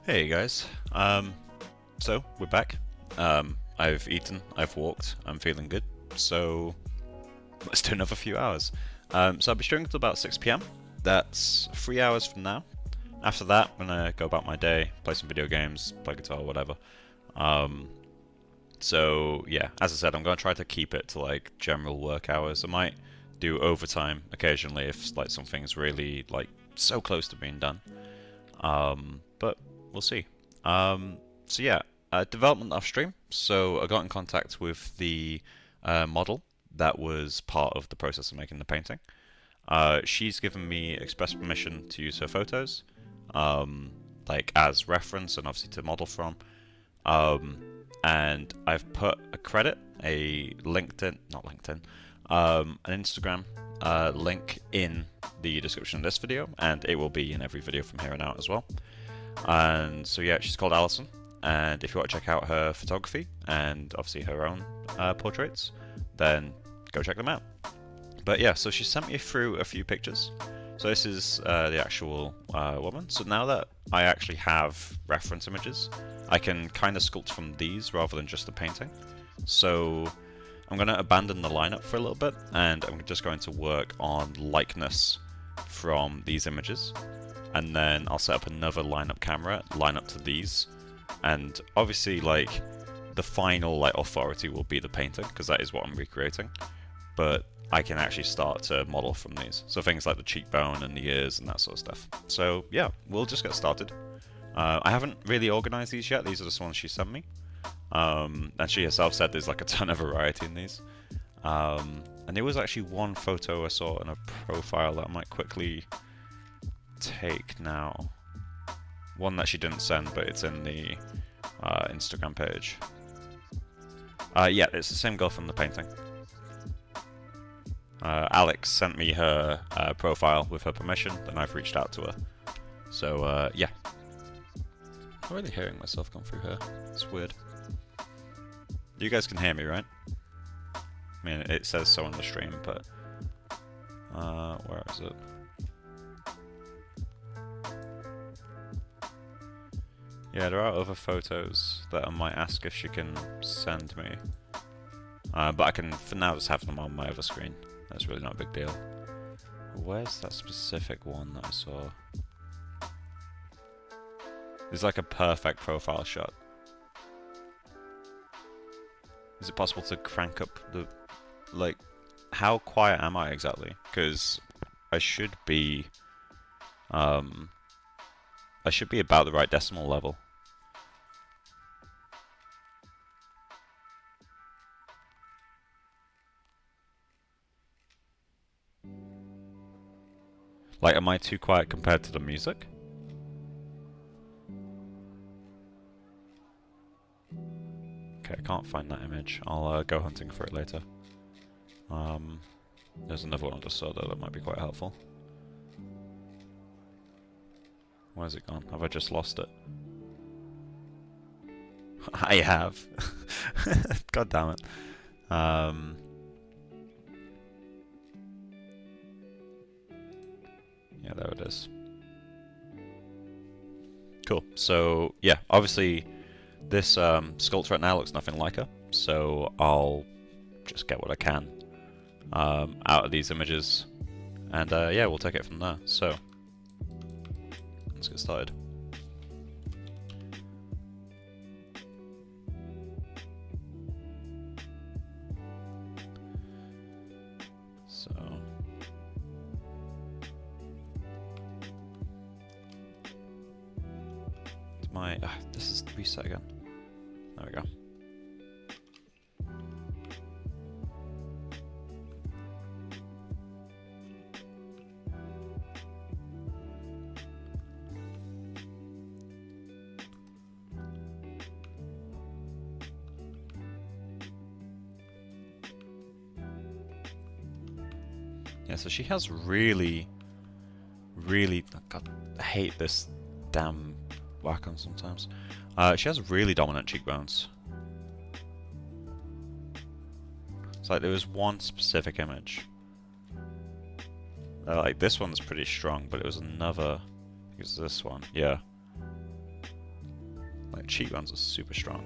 Hey guys, so we're back. I've eaten, I've walked, I'm feeling good, so let's do another few hours. So I'll be streaming until about 6 p.m. That's 3 hours from now. After that, I'm gonna go about my day, play some video games, play guitar, whatever. So yeah, as I said, I'm gonna try to keep it to like general work hours. I might do overtime occasionally if like something's really like so close to being done. But we'll see. So yeah, development upstream. So I got in contact with the model that was part of the process of making the painting. She's given me express permission to use her photos, like as reference and obviously to model from. And I've put a credit, a not LinkedIn, an Instagram link in the description of this video, and it will be in every video from here on out as well. And so yeah, she's called Alison, and if you want to check out her photography and obviously her own portraits, then go check them out. But yeah, so she sent me through a few pictures. So this is the actual woman. So now that I actually have reference images, I can kind of sculpt from these rather than just the painting. So I'm going to abandon the lineup for a little bit, and I'm just going to work on likeness from these images. And then I'll set up another lineup camera, line up to these, and obviously like the final like authority will be the painting because that is what I'm recreating. But I can actually start to model from these, so things like the cheekbone and the ears and that sort of stuff. So yeah, we'll just get started. I haven't really organized these yet. These are just ones she sent me, and she herself said there's like a ton of variety in these. And there was actually one photo I saw in a profile that I might quickly take now. One that she didn't send, but it's in the Instagram page. Yeah, it's the same girl from the painting. Alex sent me her profile with her permission, then I've reached out to her. So yeah. I'm really hearing myself come through here. It's weird. You guys can hear me, right? I mean, it says so on the stream, but where is it? Yeah, there are other photos that I might ask if she can send me. But I can, for now, just have them on my other screen. That's really not a big deal. Where's that specific one that I saw? It's like a perfect profile shot. Is it possible to crank up the... like, how quiet am I exactly? Because I should be... I should be about the right decimal level. Like, am I too quiet compared to the music? Okay, I can't find that image. I'll go hunting for it later. There's another one I just saw though that might be quite helpful. Where's it gone? Have I just lost it? I have. God damn it. Yeah, there it is. Cool. So yeah, obviously this sculpture right now looks nothing like her, so I'll just get what I can out of these images, and yeah, we'll take it from there. So let's get started. So it's my this is reset again. There we go. Yeah, so she has really, God, I hate this damn Wacom sometimes. She has really dominant cheekbones. It's like there was one specific image. Like this one's pretty strong, but it was another. I think it's this one. Yeah. Like, cheat runs are super strong.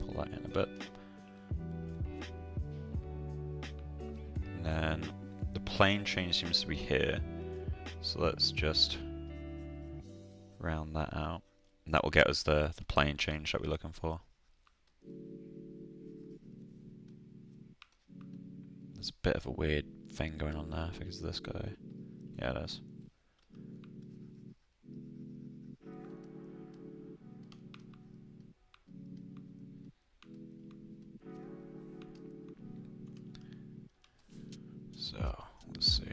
Pull that in a bit. And then the plane change seems to be here. So let's just round that out. And that will get us the plane change that we're looking for. There's a bit of a weird thing going on there. I think it's this guy. Yeah, it is. So, let's see.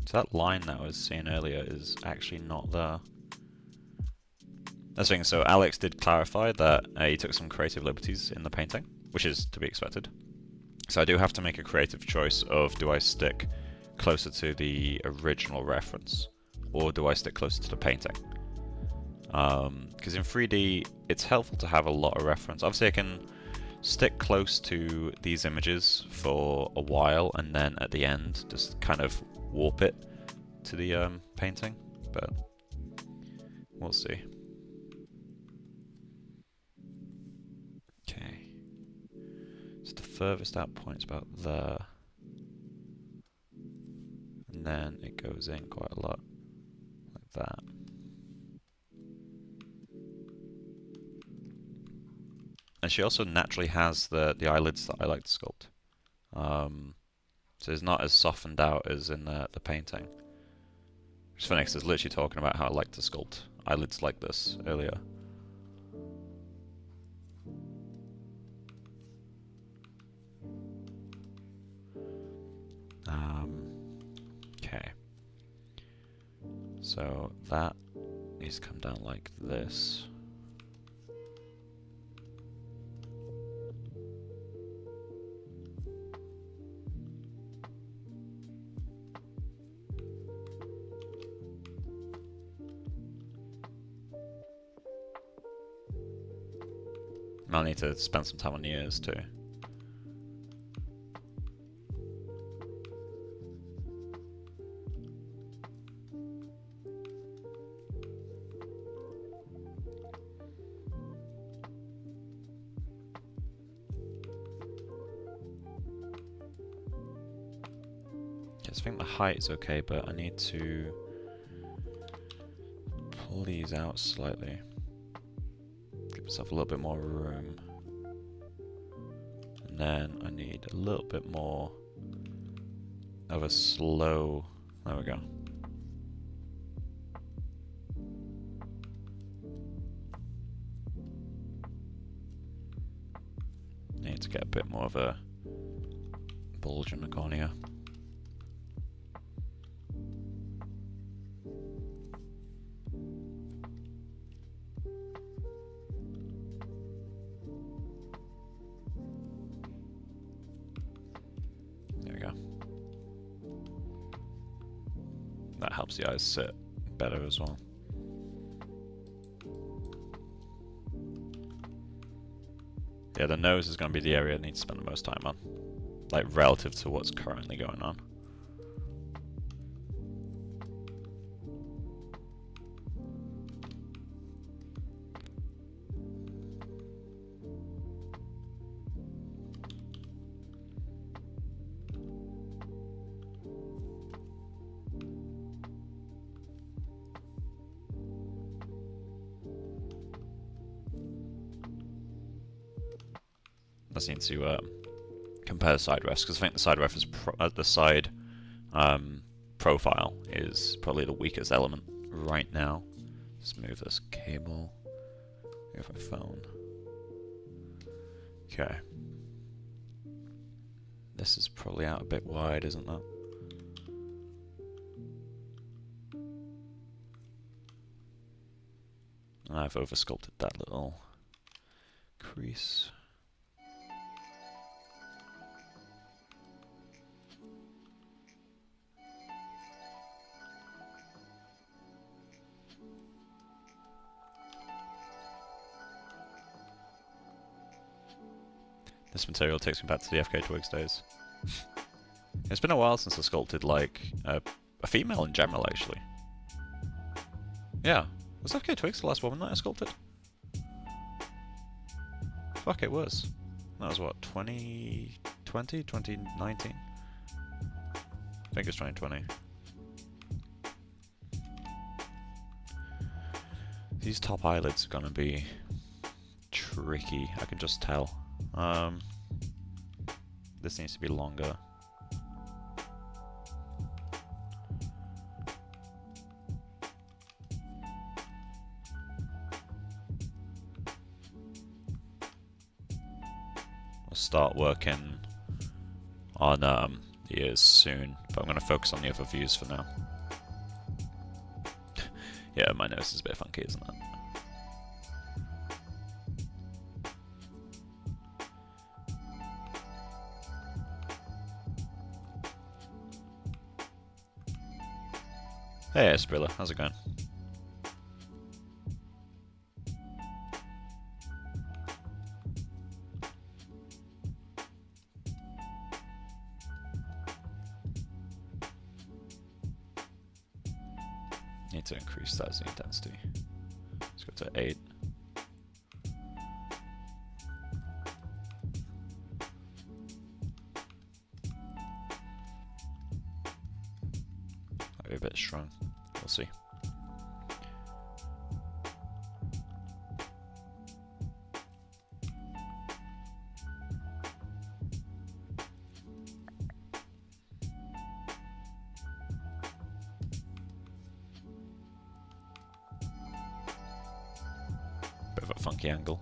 So that line that I was seeing earlier is actually not there. That's the thing, so Alex did clarify that he took some creative liberties in the painting, which is to be expected. So I do have to make a creative choice of, do I stick closer to the original reference, or do I stick closer to the painting? Because in 3D, it's helpful to have a lot of reference. Obviously I can stick close to these images for a while, and then at the end just kind of warp it to the painting, but we'll see. Okay, so the furthest out point's about there, and then it goes in quite a lot, like that. And she also naturally has the eyelids that I like to sculpt. So it's not as softened out as in the painting. Which is funny because I was literally talking about how I like to sculpt eyelids like this earlier. Okay. So that needs to come down like this. I'll need to spend some time on the ears too. Okay, so I think the height is okay, but I need to pull these out slightly. Give myself a little bit more room. And then I need a little bit more of a slow... There we go. Need to get a bit more of a bulge in the cornea. That helps the eyes sit better as well. Yeah, the nose is going to be the area I need to spend the most time on, like relative to what's currently going on. I just need to compare the side refs, because I think the side ref is the side profile is probably the weakest element right now. Let's move this cable. Move my phone. Okay. This is probably out a bit wide, isn't it? And I've over-sculpted that little crease. This material takes me back to the FK Twigs days. It's been a while since I sculpted, like, a female in general, actually. Yeah. Was FK Twigs the last woman that I sculpted? Fuck, it was. That was what, 2020? 2019? I think it's 2020. These top eyelids are gonna be tricky, I can just tell. This needs to be longer. I'll start working on the ears soon, but I'm going to focus on the other views for now. Yeah, my nose is a bit funky, isn't it? Hey, Sprilla, how's it going? Need to increase that Z intensity. Let's go to 8. Might be a bit strong. We'll see. Bit of a funky angle.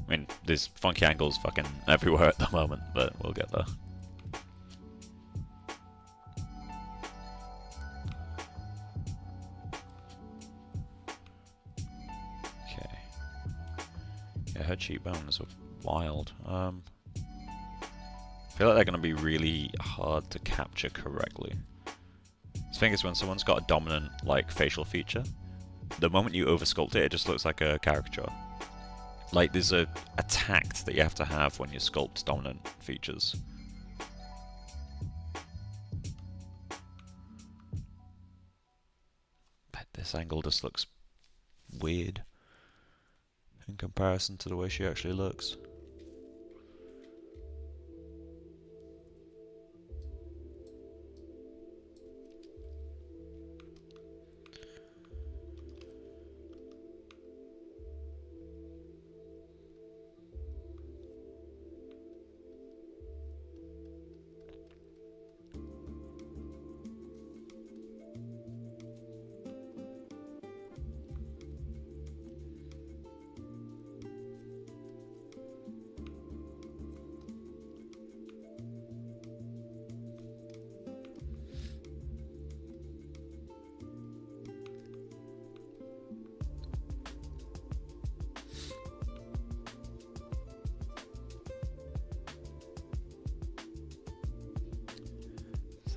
I mean, there's funky angles fucking everywhere at the moment, but we'll get there. Okay. Yeah, her cheekbones are wild. I feel like they're going to be really hard to capture correctly. The thing is, when someone's got a dominant, like, facial feature, the moment you oversculpt it, it just looks like a caricature. Like, there's a tact that you have to have when you sculpt dominant features. But this angle just looks weird in comparison to the way she actually looks.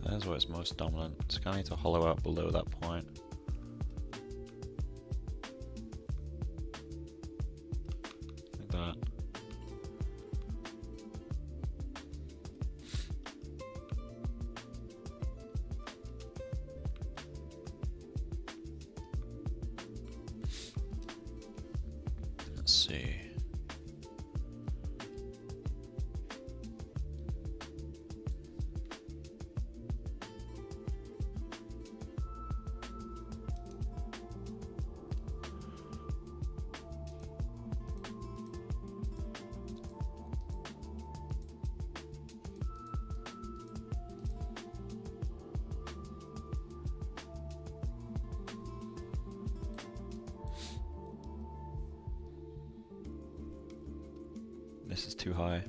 There's where it's most dominant. It's going to need to hollow out below that point. Like that. Let's see. this is too high.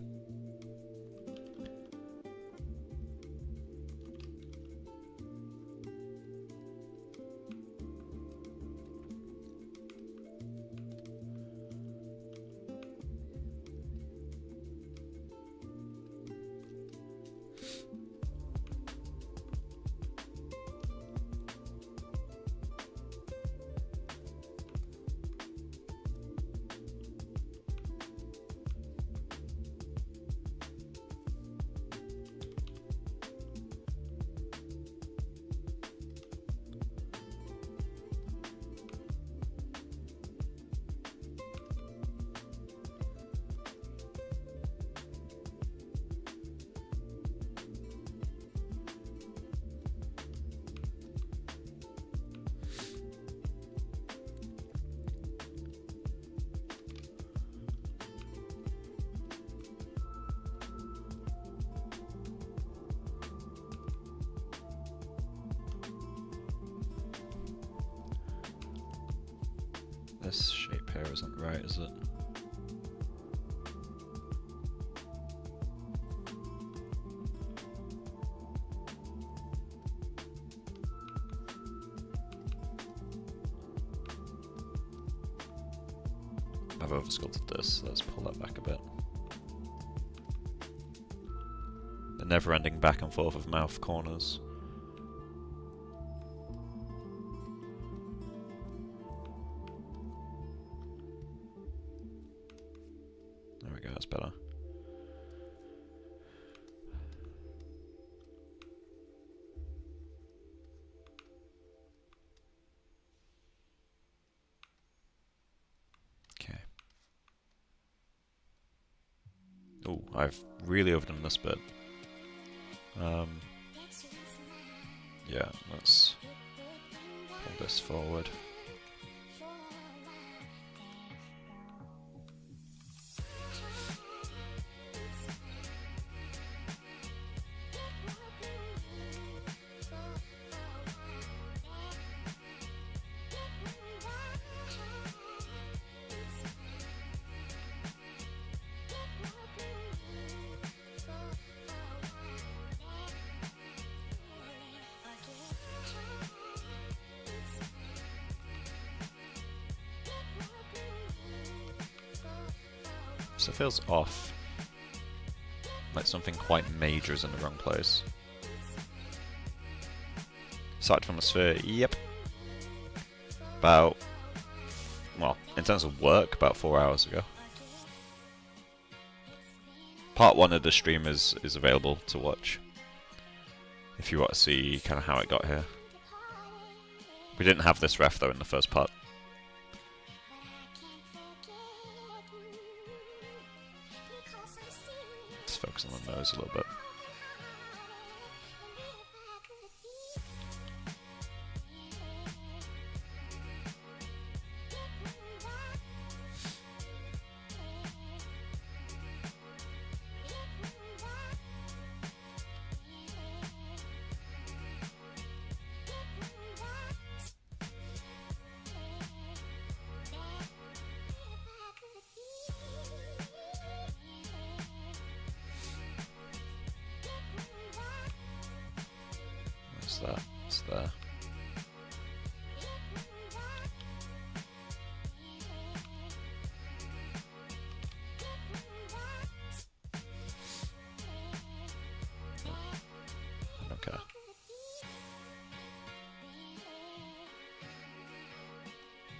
This shape here isn't right, is it? I've oversculpted this, let's pull that back a bit. The never-ending back and forth of mouth corners. There we go, that's better. Okay. Oh, I've really overdone this bit. Yeah, let's pull this forward. So it feels off. Like something quite major is in the wrong place. Started from the sphere, yep. About, well, in terms of work, about 4 hours ago. Part 1 of the stream is available to watch. If you want to see kind of how it got here. We didn't have this ref though in the first part. Focus on the nose a little bit. That? It's there. I don't care.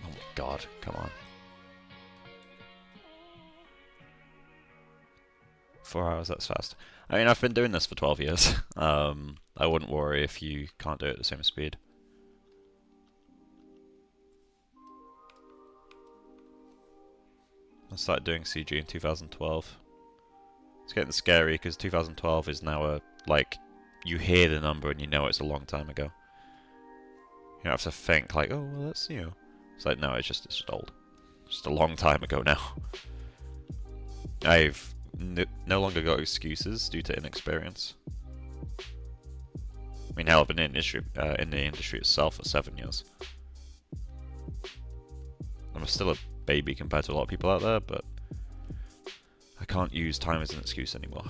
Oh my god, come on. 4 hours, that's fast. I mean, I've been doing this for 12 years. I wouldn't worry if you can't do it at the same speed. I started doing CG in 2012. It's getting scary because 2012 is now like, you hear the number and you know it's a long time ago. You don't have to think like, oh, well, that's, It's like, no, it's just old. Just a long time ago now. I've no longer got excuses due to inexperience. I mean, hell, I've been in the industry itself for 7 years. I'm still a baby compared to a lot of people out there, but I can't use time as an excuse anymore.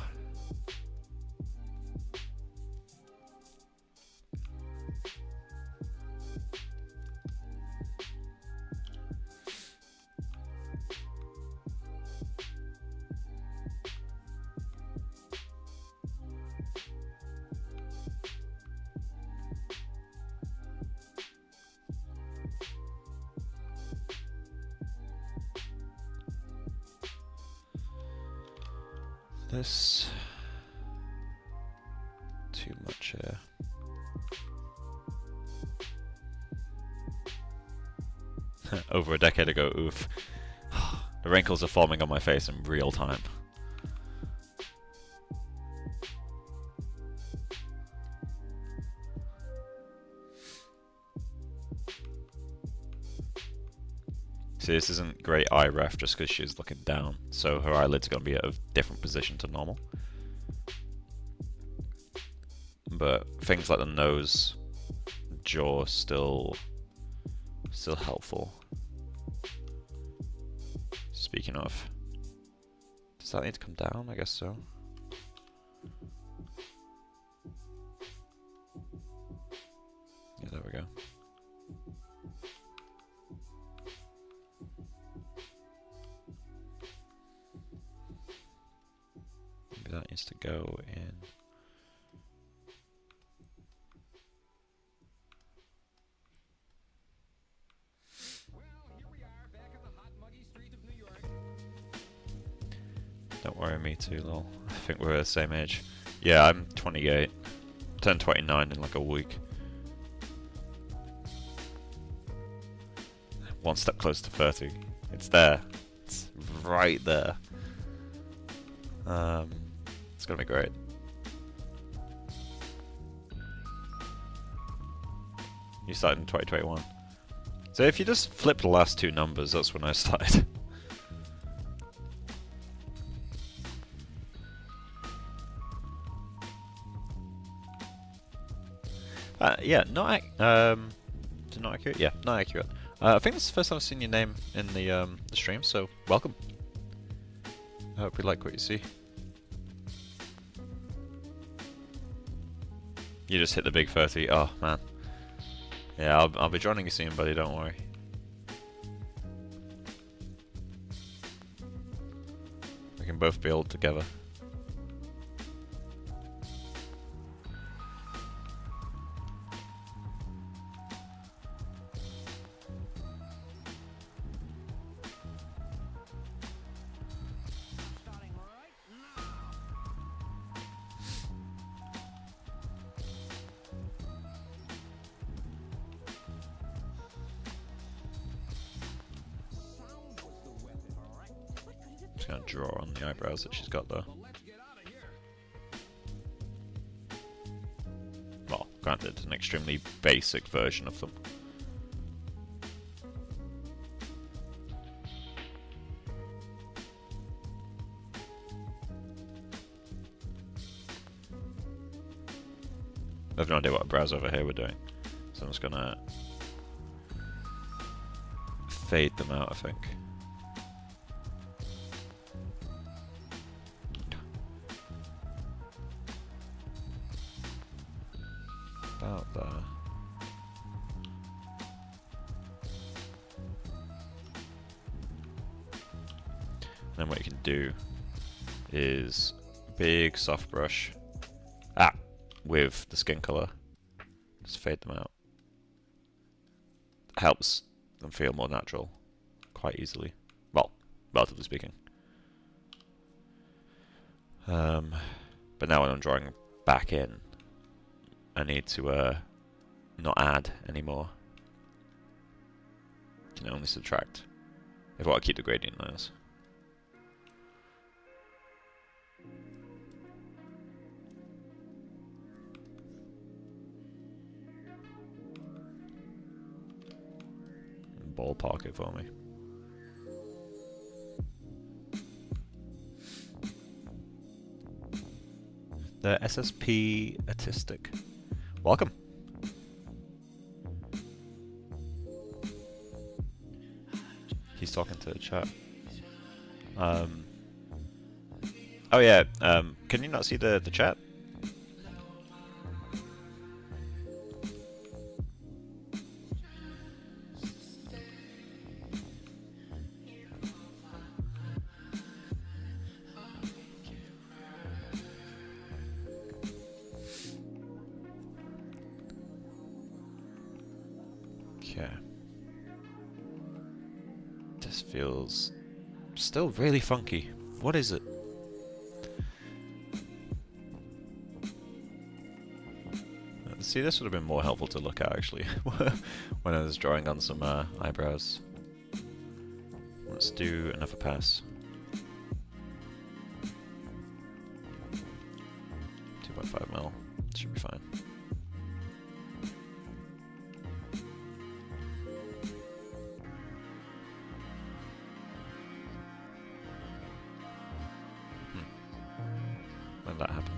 This too much here. Over a decade ago, oof. The wrinkles are forming on my face in real time. See, this isn't great eye ref just because she's looking down, so her eyelids are going to be at a different position to normal. But things like the nose, jaw, still helpful. Speaking of, does that need to come down? I guess so. Yeah, there we go. Maybe that needs to go in. Don't worry, me too, lol. I think we're the same age. Yeah, I'm 28. Turn 29 in like a week. One step closer to 30. It's there. It's right there. It's gonna be great. You started in 2021. So if you just flip the last two numbers, that's when I started. Yeah, not accurate. Yeah, not accurate. I think this is the first time I've seen your name in the stream, so welcome. I hope you like what you see. You just hit the big 30. Oh man. Yeah, I'll be joining you soon, buddy. Don't worry. We can both build together. Just gonna draw on the eyebrows that she's got there. Well, granted, an extremely basic version of them. I have no idea what brows over here we're doing, so I'm just gonna fade them out, I think. About there. Then what you can do is big soft brush with the skin color, just fade them out. Helps them feel more natural quite easily. Well, relatively speaking. But now when I'm drawing back in, I need to not add anymore. Can only subtract if I want to keep the gradient lines. Ballpark it for me. The SSP Artistic. Welcome. He's talking to the chat. Oh yeah, can you not see the chat? Okay. This feels still really funky. What is it? See, this would have been more helpful to look at actually when I was drawing on some eyebrows. Let's do another pass. 2.5 mil. Should be fine. When did that happen?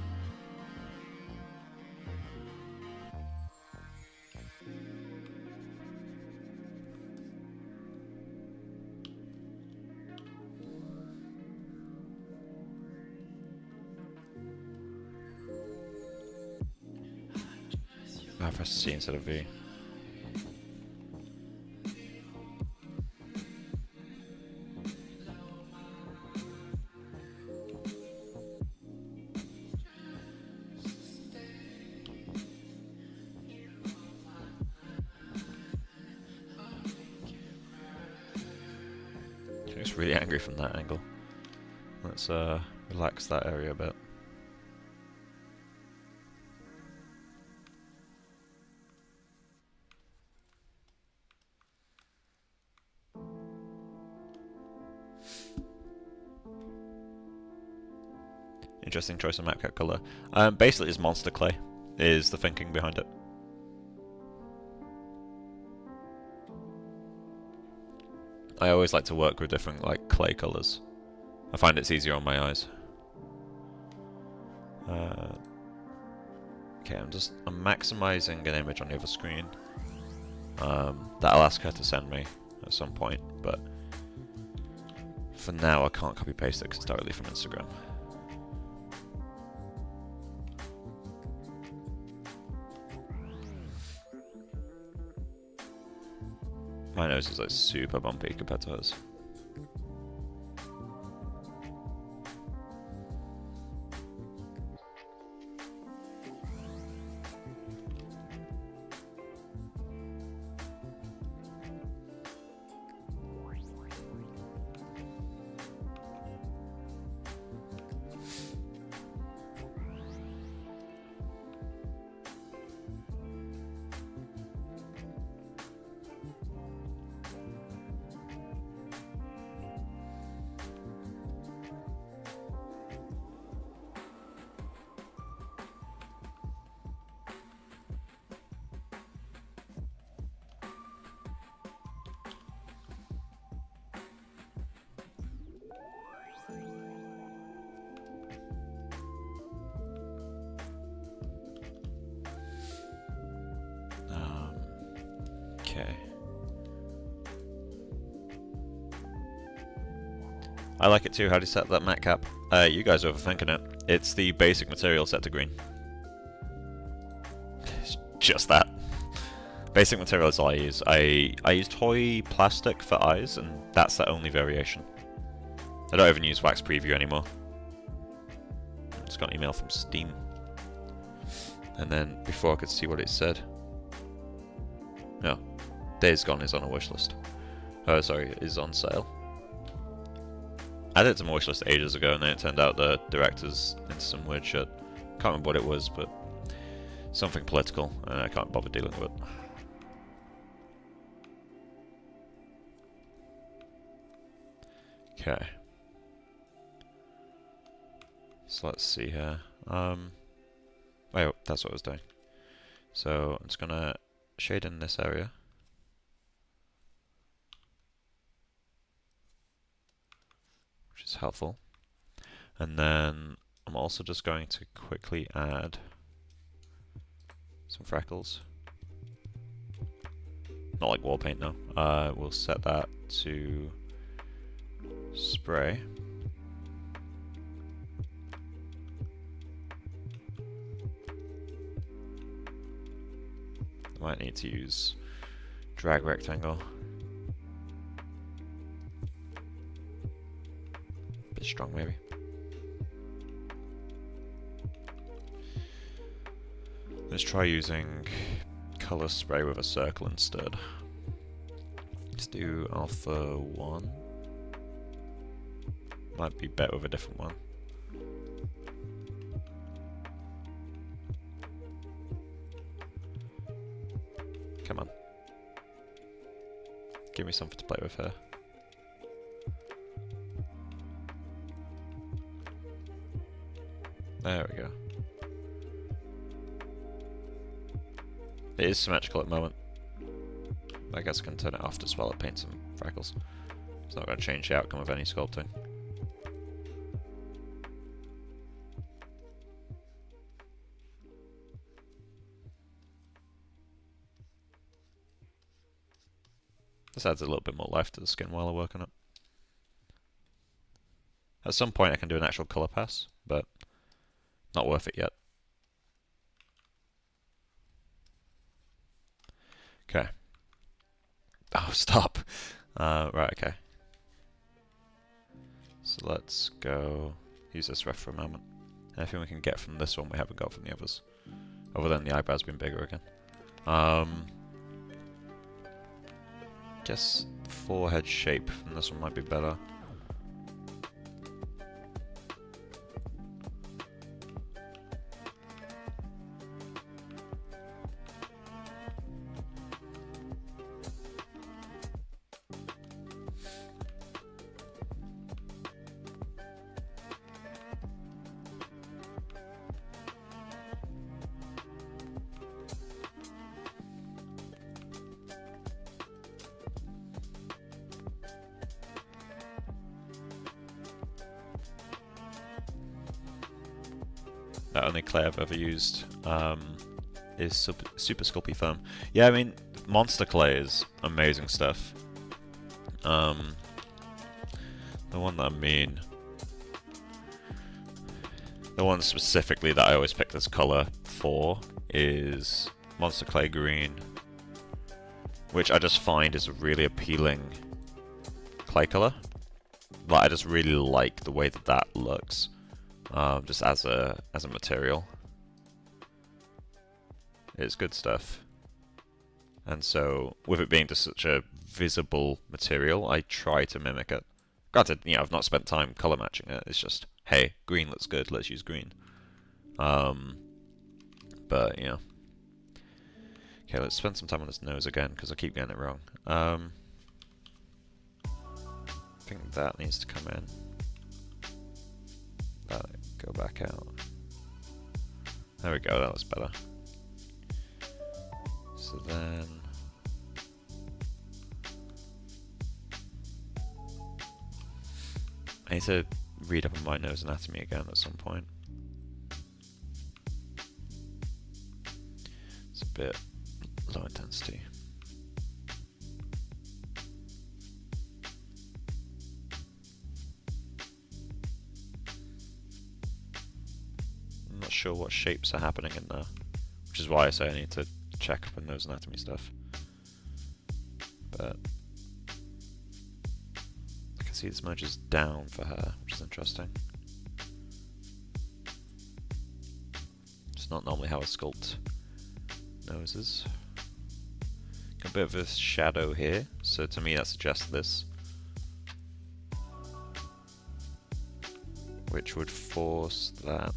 I press C instead of V. She looks really angry from that angle. Let's relax that area a bit. Interesting choice of map color. Basically, it's monster clay is the thinking behind it. I always like to work with different like clay colors. I find it's easier on my eyes. Okay, I'm maximizing an image on the other screen. That I'll ask her to send me at some point, but for now I can't copy paste it because it's directly from Instagram. My nose is like super bumpy compared to hers. Okay. I like it too. How do you set that matte cap? You guys are overthinking it. It's the basic material set to green. It's just that. Basic material is all I use. I use toy plastic for eyes, and that's the only variation. I don't even use wax preview anymore. Just got an email from Steam. And then before I could see what it said. No. Days Gone is on a wish list. Oh, sorry, is on sale. I added it to my wish list ages ago, and then it turned out the director's into some weird shit. Can't remember what it was, but something political, and I can't bother dealing with it. Okay. So let's see here. Oh, that's what I was doing. So I'm just gonna shade in this area. Which is helpful. And then I'm also just going to quickly add some freckles. Not like wall paint, no. We'll set that to spray. might need to use drag rectangle. Bit strong maybe. Let's try using color spray with a circle instead. Let's do alpha 1. Might be better with a different one. Come on. Give me something to play with here. There we go. It is symmetrical at the moment. I guess I can turn it off as well. It paints some freckles. It's not going to change the outcome of any sculpting. This adds a little bit more life to the skin while I work on it. At some point I can do an actual colour pass, but not worth it yet. Okay. Oh, stop! Right, okay. So let's go use this ref for a moment. Anything we can get from this one we haven't got from the others. Other than the eyebrows being bigger again. Guess forehead shape from this one might be better. The only clay I've ever used is Super Sculpty Foam. Yeah, I mean, monster clay is amazing stuff. The one that I mean, the one specifically that I always pick this color for is Monster Clay Green, which I just find is a really appealing clay color. Like, I just really like the way that that looks. Just as a material, it's good stuff. And so, with it being just such a visible material, I try to mimic it. Granted, you know, I've not spent time color matching it. It's just, hey, green looks good, let's use green. But you know, okay, let's spend some time on this nose again because I keep getting it wrong. I think that needs to come in. Go back out. There we go, that looks better. So then I need to read up on my nose anatomy again at some point. It's a bit low intensity. Sure what shapes are happening in there, which is why I say I need to check up on those anatomy stuff. But I can see this merges down for her, which is interesting. It's not normally how I sculpt noses. Got a bit of a shadow here, so to me that suggests this, which would force that.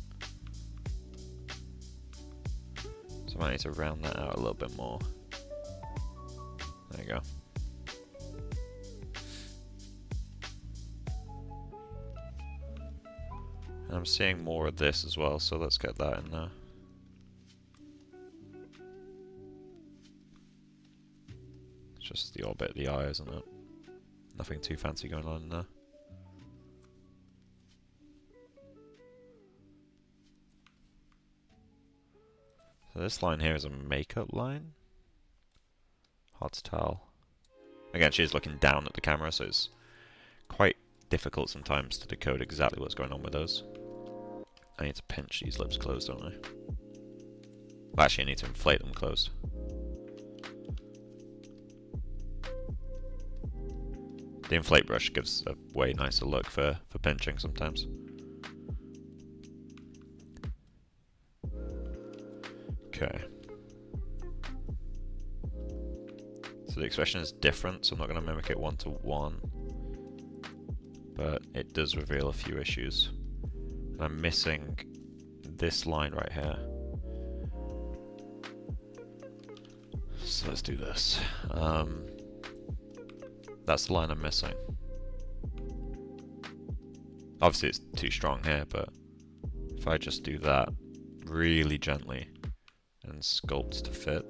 I might need to round that out a little bit more. There you go. And I'm seeing more of this as well, so let's get that in there. It's just the orbit of the eye, isn't it? Nothing too fancy going on in there. So this line here is a makeup line. Hard to tell. Again, she's looking down at the camera, so it's quite difficult sometimes to decode exactly what's going on with those. I need to pinch these lips closed, don't I? Well, actually, I need to inflate them closed. The inflate brush gives a way nicer look for pinching sometimes. Okay. So the expression is different, so I'm not going to mimic it one-to-one. But it does reveal a few issues. And I'm missing this line right here. So let's do this. That's the line I'm missing. Obviously it's too strong here, but if I just do that really gently and sculpt to fit,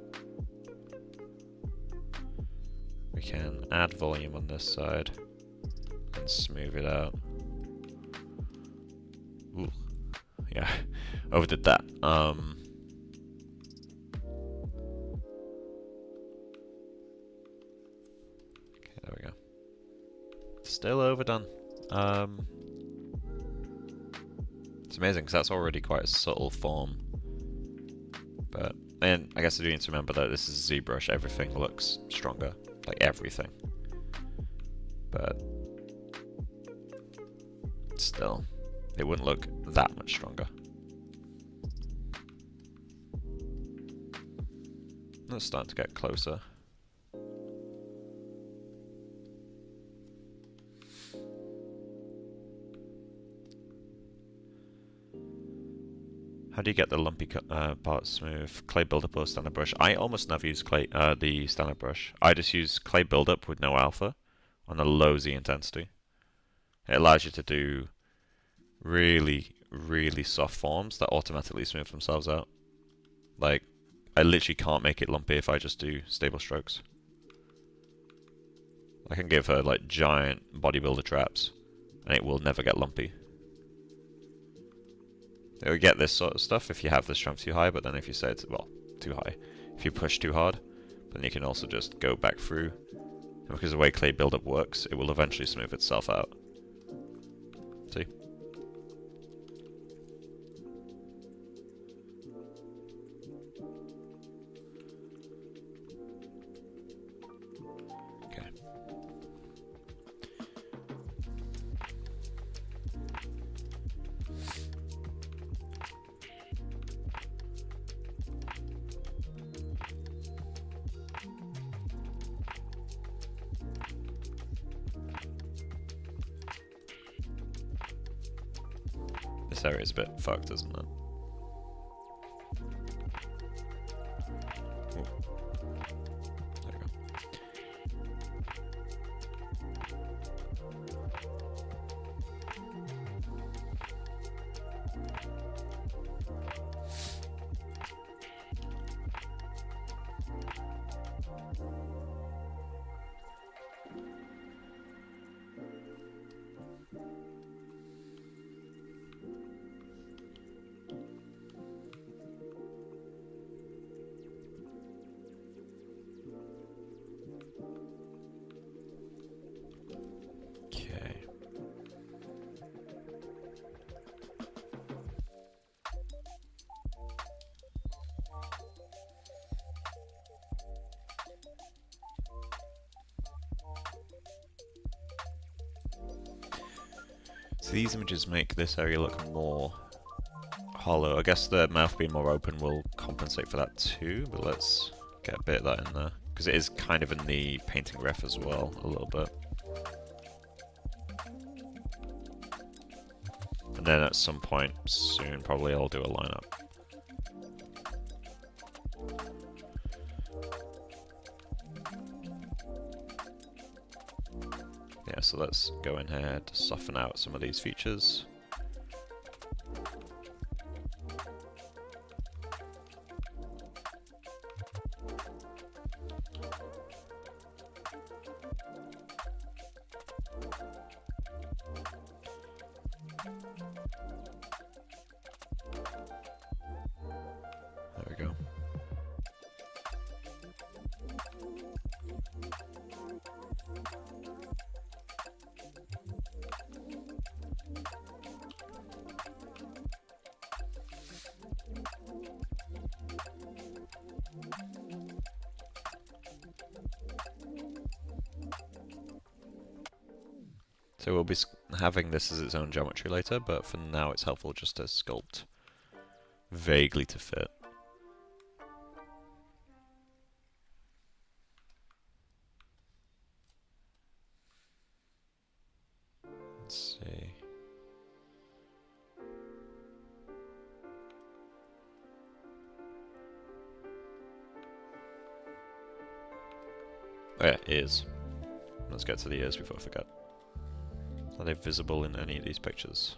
we can add volume on this side and smooth it out. Ooh, yeah, overdid that. Okay, there we go. Still overdone. It's amazing because that's already quite a subtle form. But, and I guess I do need to remember that this is a ZBrush, everything looks stronger. Like everything. But still, it wouldn't look that much stronger. Let's start to get closer. How do you get the lumpy parts smooth? Clay buildup or standard brush? I almost never use clay, the standard brush. I just use clay buildup with no alpha on a low Z intensity. It allows you to do really, really soft forms that automatically smooth themselves out. Like, I literally can't make it lumpy if I just do stable strokes. I can give her like giant bodybuilder traps and it will never get lumpy. It will get this sort of stuff if you have the strength too high, but then if you say it's, well, too high. If you push too hard, then you can also just go back through. And because the way clay buildup works, it will eventually smooth itself out. See? Okay. This area is a bit fucked, isn't it? Ooh. There we go. So these images make this area look more hollow. I guess the mouth being more open will compensate for that too, but let's get a bit of that in there. Because it is kind of in the painting ref as well, a little bit. And then at some point soon, probably I'll do a lineup. Yeah, so let's go in here to soften out some of these features. There we go. So we'll be having this as its own geometry later, but for now it's helpful just to sculpt vaguely to fit. Let's see. Oh yeah, ears. Let's get to the ears before I forget. Are they visible in any of these pictures?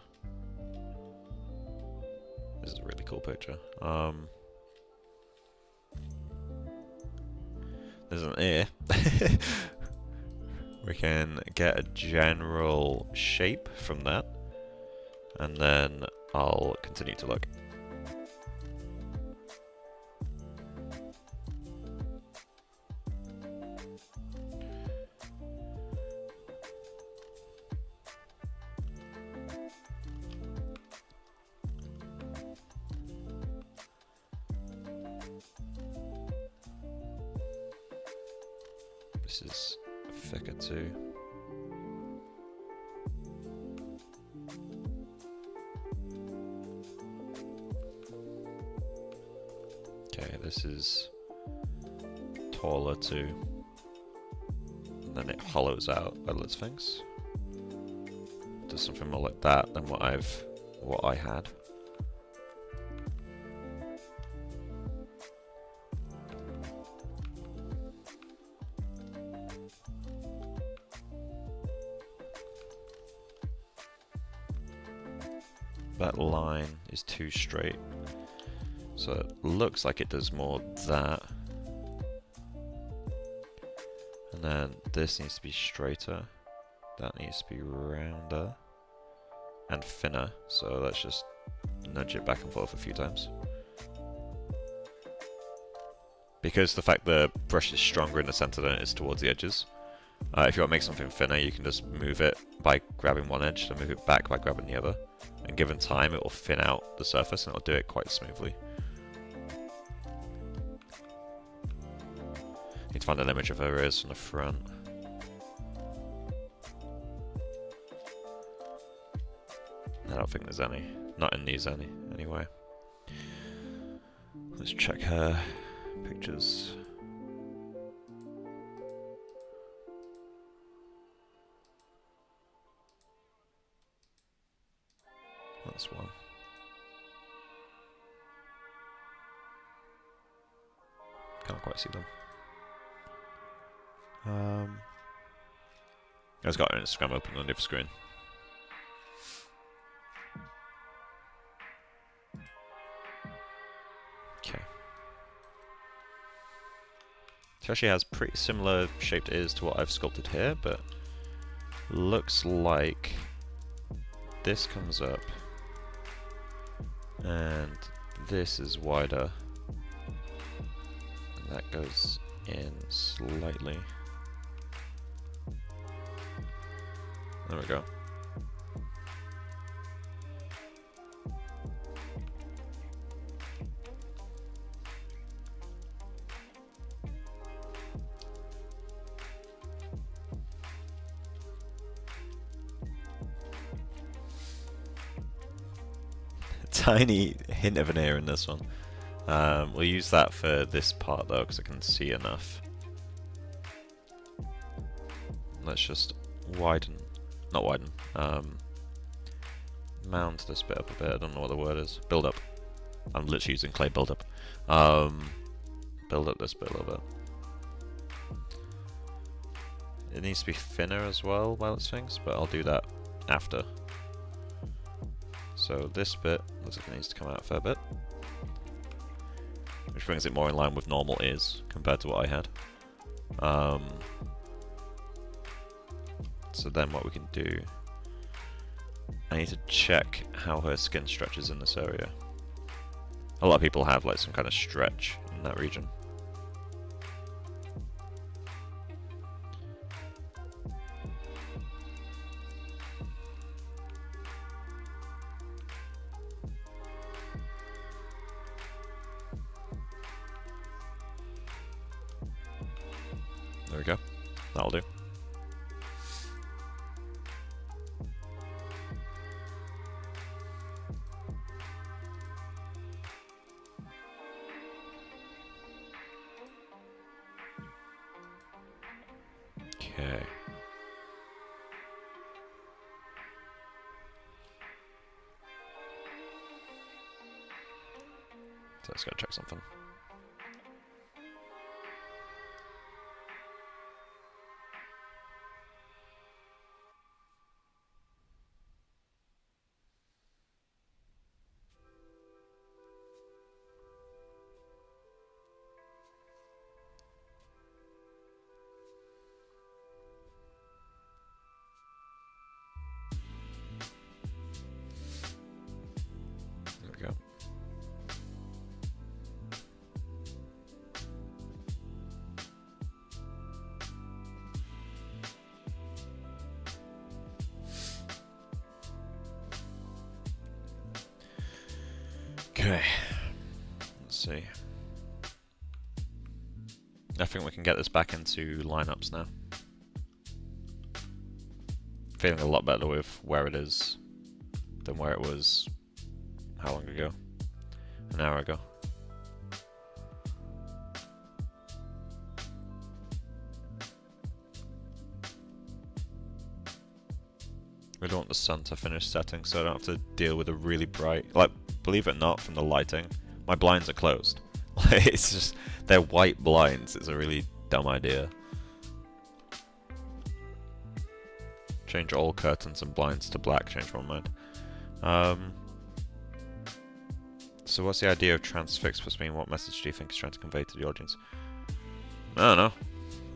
This is a really cool picture. There's an ear. We can get a general shape from that, and then I'll continue to look. This is Pt.02. Okay, this is taller too. And then it hollows out by the looks of things. Does something more like that than what I had. That line is too straight, so it looks like it does more that. And then this needs to be straighter, that needs to be rounder and thinner, so let's just nudge it back and forth a few times. Because the fact the brush is stronger in the center than it is towards the edges, if you want to make something thinner, you can just move it by grabbing one edge, then move it back by grabbing the other. And given time, it will thin out the surface and it will do it quite smoothly. Need to find an image of her ears from the front. I don't think there's any. Not in these anyway. Let's check her pictures. That's one. Can't quite see them. I've got her Instagram open on the other screen. Okay. She actually has pretty similar shaped ears to what I've sculpted here, but looks like this comes up and this is wider and that goes in slightly. There we go. Tiny hint of an ear in this one. We'll use that for this part though, because I can see enough. Let's just mount this bit up a bit. I don't know what the word is. Build up. I'm literally using clay build up. Build up this bit a little bit. It needs to be thinner as well by its things, but I'll do that after. So this bit looks like it needs to come out a fair bit, which brings it more in line with normal ears compared to what I had. So then what we can do, I need to check how her skin stretches in this area. A lot of people have like some kind of stretch in that region. There we go. That'll do. Okay. So let's go check something. There we go. Okay, let's see. I think we can get this back into lineups now. Feeling a lot better with where it is than where it was, how long ago? An hour ago. We don't want the sun to finish setting, so I don't have to deal with a really bright, like, believe it or not, from the lighting, my blinds are closed. Like, it's just, they're white blinds. It's a really dumb idea. Change all curtains and blinds to black, change my mind. So what's the idea of transfixed supposed to mean? What message do you think it's trying to convey to the audience? I don't know.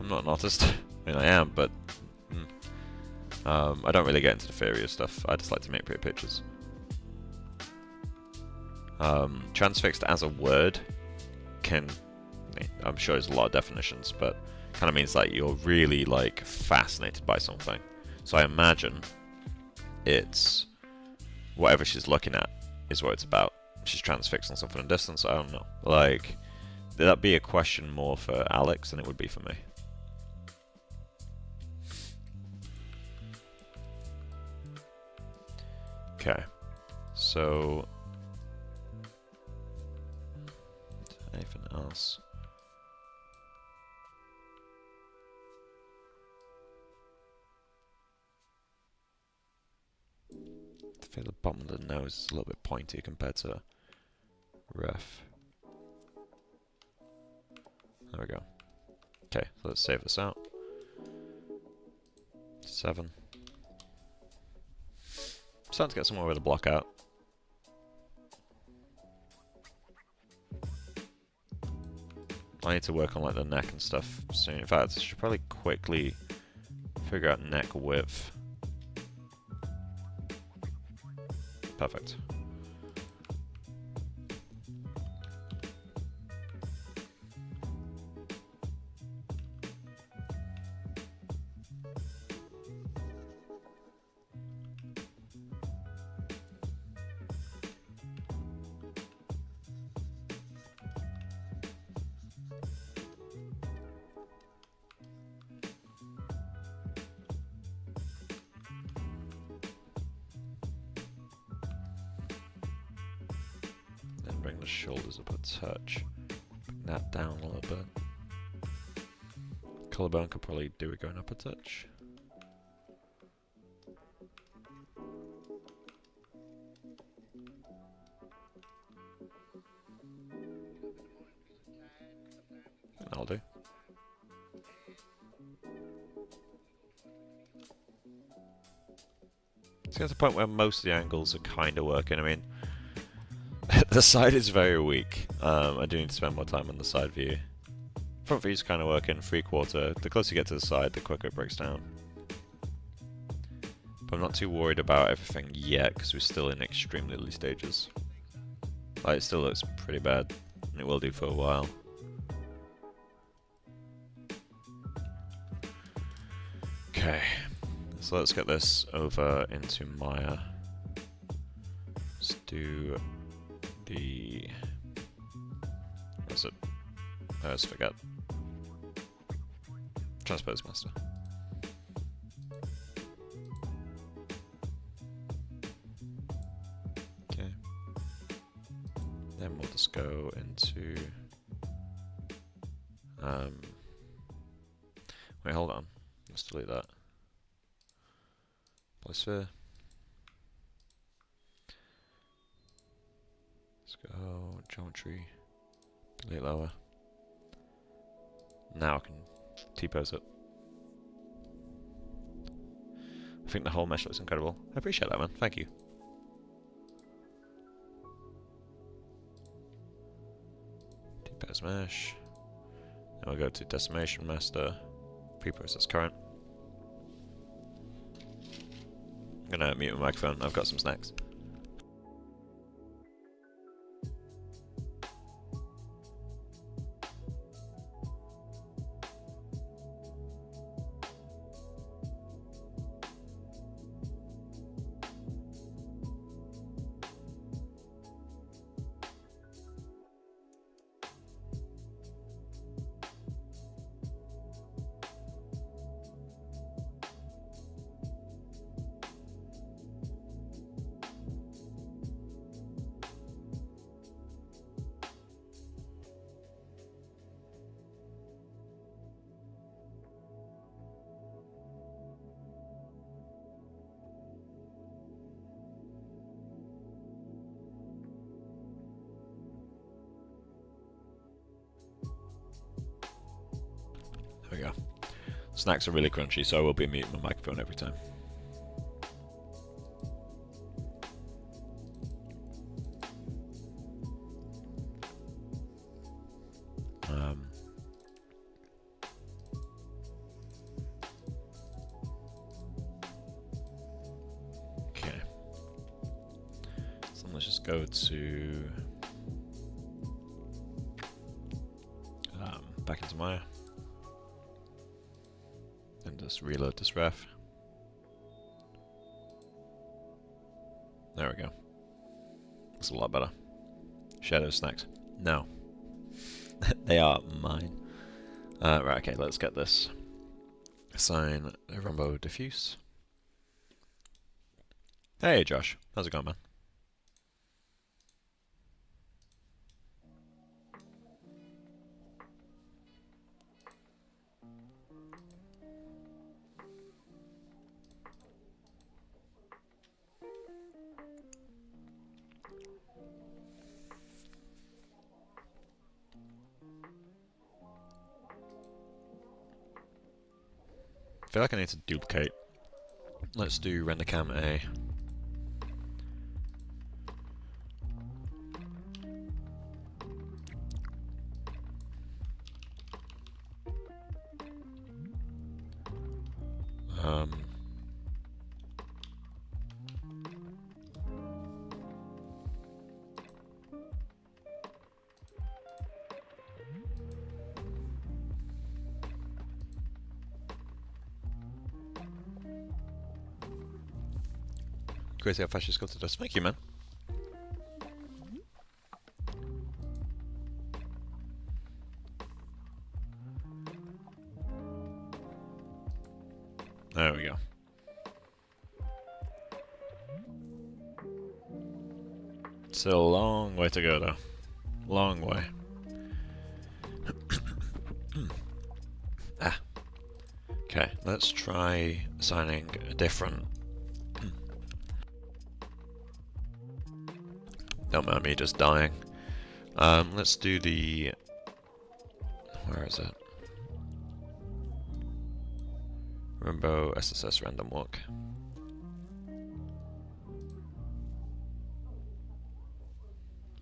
I'm not an artist. I mean, I am, but I don't really get into the theory of stuff. I just like to make pretty pictures. Transfixed as a word can, I'm sure there's a lot of definitions, but kind of means like you're really like fascinated by something. So I imagine it's whatever she's looking at is what it's about. She's transfixed on something in distance. I don't know. Like, that'd be a question more for Alex than it would be for me. Okay, so anything else? I feel the bottom of the nose is a little bit pointy compared to ref. There we go. Okay, so let's save this out. 7. Starting to get somewhere with a block out. I need to work on like the neck and stuff soon. In fact, I should probably quickly figure out neck width. Perfect. Bring the shoulders up a touch. Bring that down a little bit. Collarbone could probably do it going up a touch. That'll do. It's at the point where most of the angles are kind of working. I mean, the side is very weak. I do need to spend more time on the side view. Front view is kind of working, 3/4. The closer you get to the side, the quicker it breaks down. But I'm not too worried about everything yet, because we're still in extremely early stages. Like, it still looks pretty bad, and it will do for a while. Okay, so let's get this over into Maya. Let's do the... what's it? I always forget. Transpose master. Okay. Then we'll just go into... wait, hold on. Let's delete that. Polysphere. Let's go geometry. Delete lower. Now I can T-pose it. I think the whole mesh looks incredible. I appreciate that, man. Thank you. T-pose mesh. Then we'll go to decimation master. Preprocess current. I'm gonna mute my microphone. I've got some snacks. There we go. Snacks are really crunchy, so I will be muting my microphone every time. Okay. So let's just go to back into Maya. And just reload this ref. There we go. That's a lot better. Shadow snacks. No. They are mine. Right, okay, let's get this. Assign a Rombo diffuse. Hey Josh, how's it going, man? I feel like I need to duplicate. Let's do render cam A. Crazy how fast you sculpted us. Thank you, man. There we go. Still a long way to go, though. Long way. Okay, let's try assigning a different. Don't mind me just dying. Let's do the. Where is it? Rombo SSS random walk.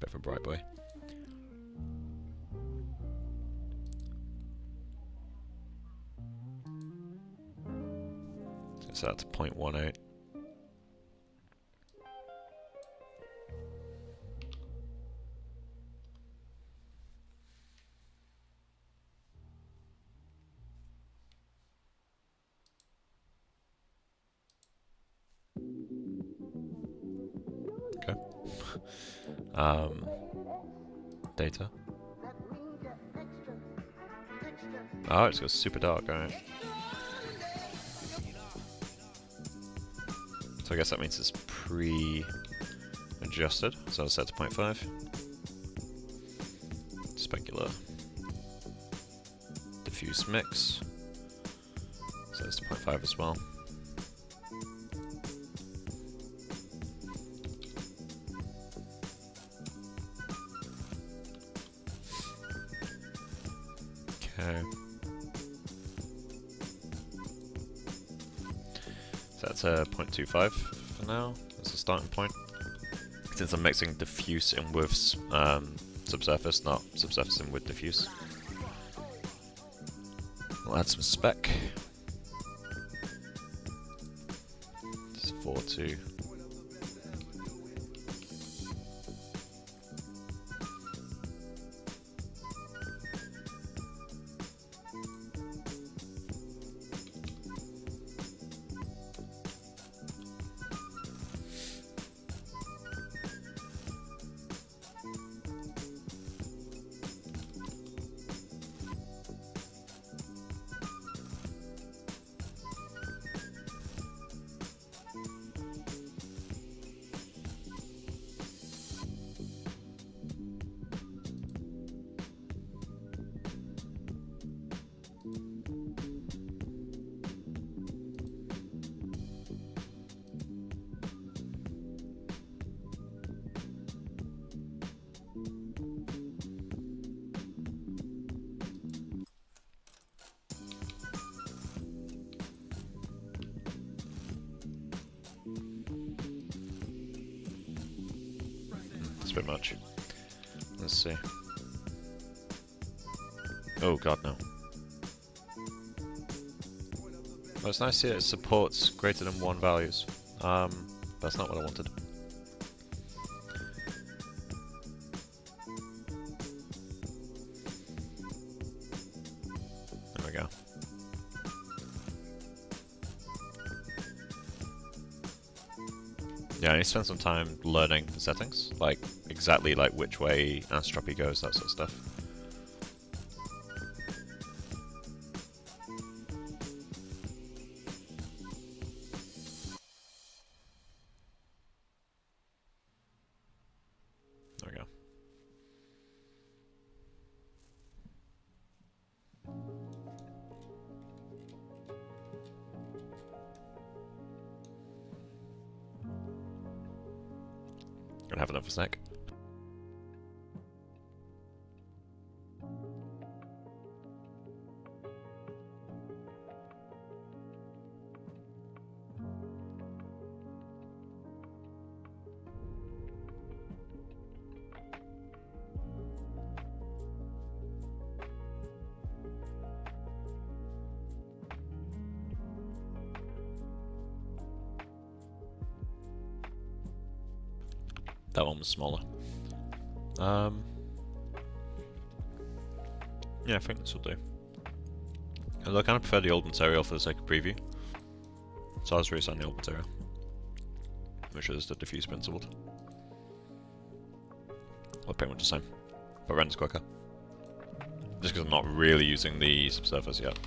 Bit of a bright boy. Set that to 0.18. Okay. Data. Oh, it's got super dark, alright. So I guess that means it's pre-adjusted. So I'll set to 0.5. Specular. Diffuse mix. So this to 0.5 as well. Okay. So that's a 0.25 for now. That's a starting point. Since I'm mixing diffuse in with subsurface, not subsurface in with diffuse. We'll add some spec. Just 4.2. A bit much. Let's see. Oh god, no. Well, it's nice to see it supports greater than 1 values. That's not what I wanted. There we go. Yeah, I need to spend some time learning the settings, like exactly like which way anisotropy goes, that sort of stuff. There we go. Gonna have another snack. That one was smaller. Yeah, I think this will do. Although I kind of prefer the old material for the sake of preview. So I was reassigning the old material. Make sure there's the diffuse principled. Well, pretty much the same, but renders quicker. Just because I'm not really using the subsurface yet.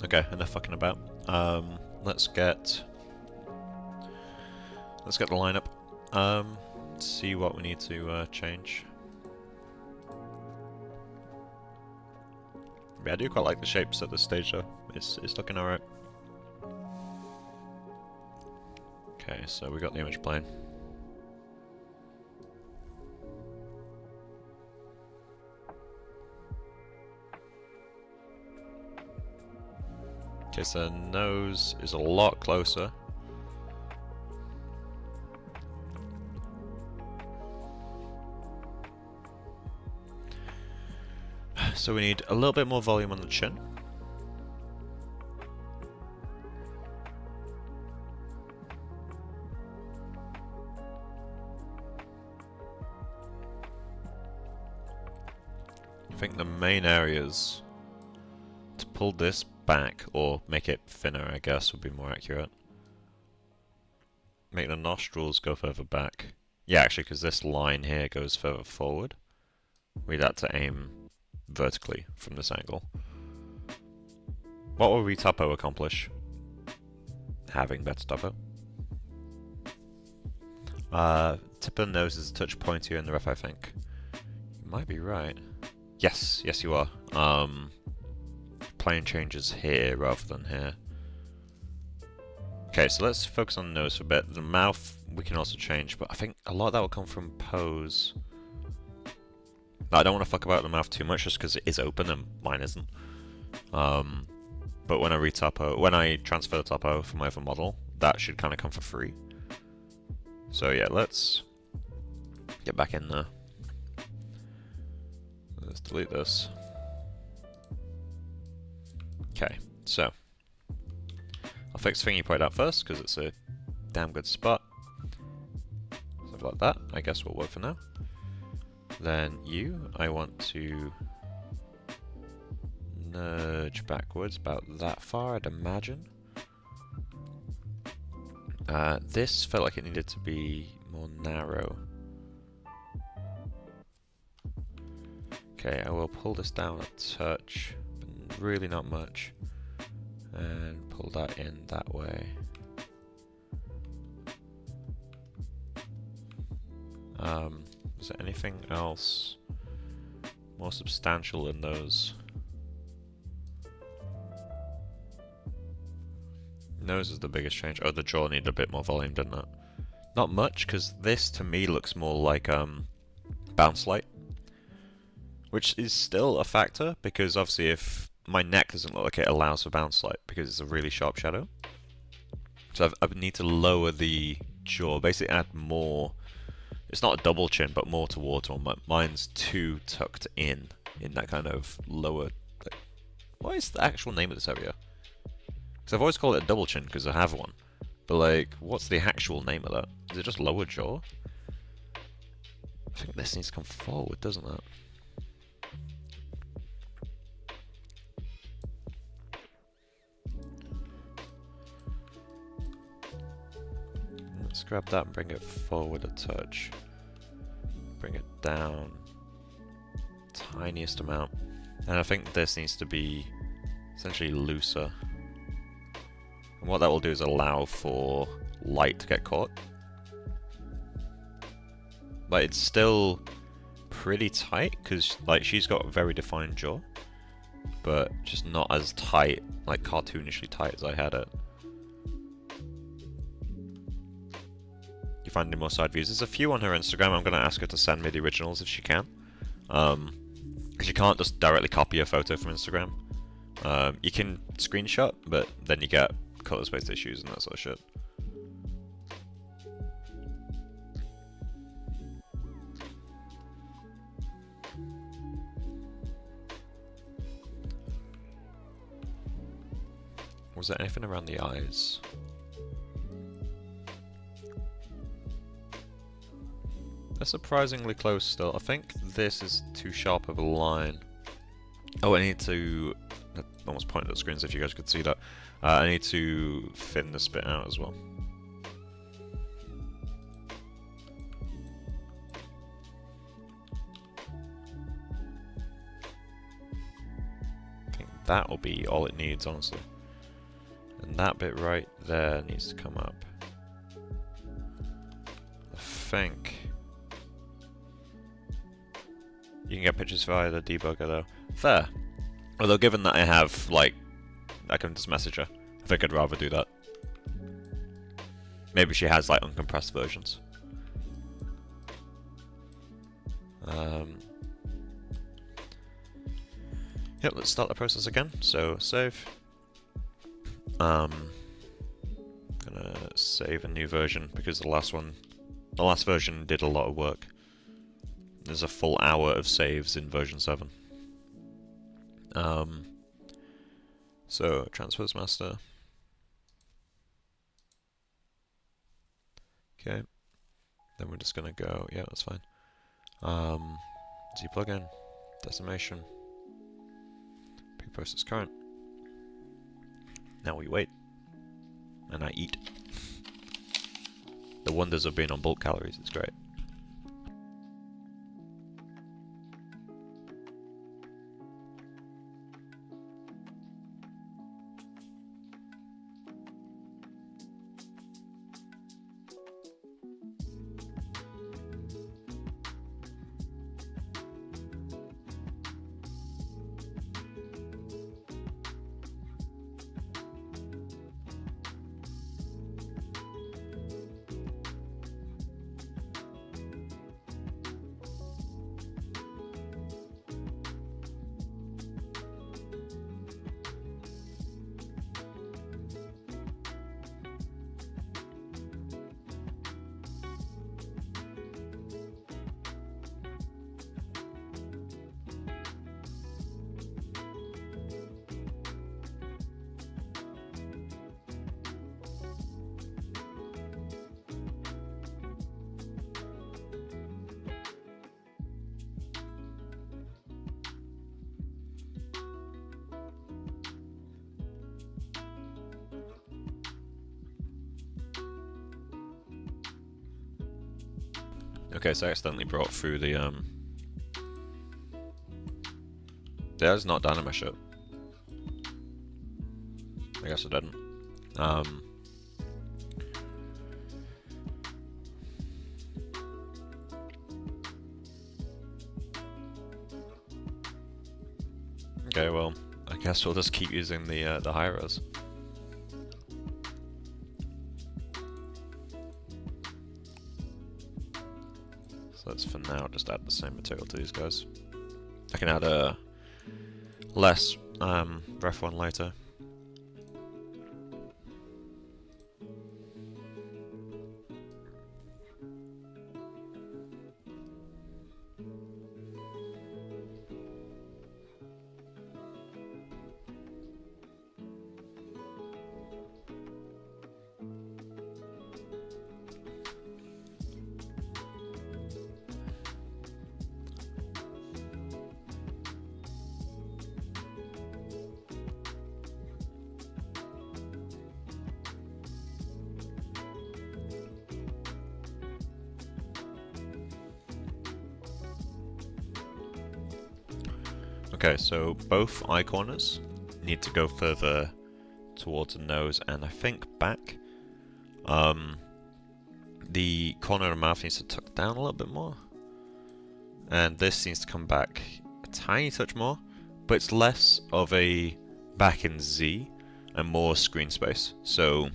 Okay, enough fucking about. Let's get the lineup. See what we need to change. Yeah, I do quite like the shapes at this stage though. It's looking alright. Okay, so we got the image plane. Okay, so nose is a lot closer. So we need a little bit more volume on the chin. I think the main areas to pull this back, or make it thinner I guess would be more accurate. Make the nostrils go further back. Yeah, actually, because this line here goes further forward. We'd have to aim vertically from this angle. What will retopo accomplish? Having better topo. Tip of the nose is a touch pointier in the ref, I think. You might be right. Yes, yes you are. Plane changes here rather than here. Okay, so let's focus on the nose for a bit. The mouth we can also change, but I think a lot of that will come from pose. I don't want to fuck about the mouth too much just because it is open and mine isn't. But when I transfer the topo from my other model, that should kind of come for free. So yeah, let's get back in there. Let's delete this. Okay, so I'll fix the thing you pointed out first because it's a damn good spot. Stuff like that, I guess will work for now. Then I want to nudge backwards about that far, I'd imagine. This felt like it needed to be more narrow. Okay, I will pull this down a touch, but really not much, and pull that in that way. Is there anything else more substantial in those? Nose is the biggest change. Oh, the jaw needed a bit more volume, didn't it? Not much, because this to me looks more like bounce light, which is still a factor, because obviously if my neck doesn't look like it allows for bounce light because it's a really sharp shadow. So I need to lower the jaw, basically add more. It's not a double chin, but more towards one. Mine's too tucked in that kind of lower. What is the actual name of this area? Because I've always called it a double chin because I have one. But like, what's the actual name of that? Is it just lower jaw? I think this needs to come forward, doesn't it? Let's grab that and bring it forward a touch. Bring it down. Tiniest amount. And I think this needs to be essentially looser. And what that will do is allow for light to get caught. But it's still pretty tight, because like she's got a very defined jaw. But just not as tight, like cartoonishly tight as I had it. You find any more side views? There's a few on her Instagram. I'm going to ask her to send me the originals if she can. Because you can't just directly copy a photo from Instagram. You can screenshot, but then you get color space issues and that sort of shit. Was there anything around the eyes? They're surprisingly close still. I think this is too sharp of a line. Oh, I need to... I almost pointed at the screen so if you guys could see that. I need to thin this bit out as well. I think that will be all it needs, honestly. And that bit right there needs to come up. I think... You can get pictures via the debugger though. Fair. Although given that I have, like, I can just message her. I think I'd rather do that. Maybe she has, like, uncompressed versions. Yep, let's start the process again. So, save. Gonna save a new version because the last version did a lot of work. There's a full hour of saves in version 7. So, transfers master. Okay. Then we're just gonna go, yeah, that's fine. Z plugin. Decimation. Pre-process current. Now we wait. And I eat. The wonders of being on bulk calories, it's great. Okay, so I accidentally brought through the yeah, it's not done in my ship. I guess I didn't. Okay, well, I guess we'll just keep using the high res. So let's for now just add the same material to these guys. I can add a less ref one later. Okay, so both eye corners need to go further towards the nose and I think back. The corner of the mouth needs to tuck down a little bit more. And this needs to come back a tiny touch more, but it's less of a back in Z and more screen space. So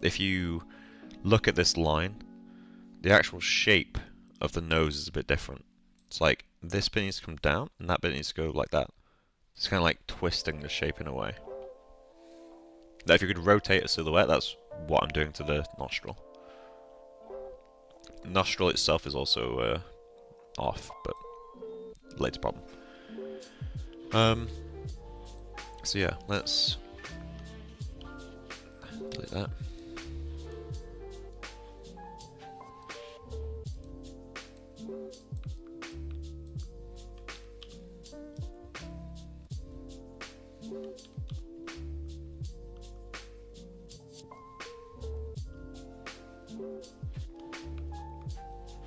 if you look at this line, the actual shape of the nose is a bit different. It's like this bit needs to come down and that bit needs to go like that. It's kind of like twisting the shape in a way. Now if you could rotate a silhouette, that's what I'm doing to the nostril. Nostril itself is also off, but later problem. So yeah, let's delete that.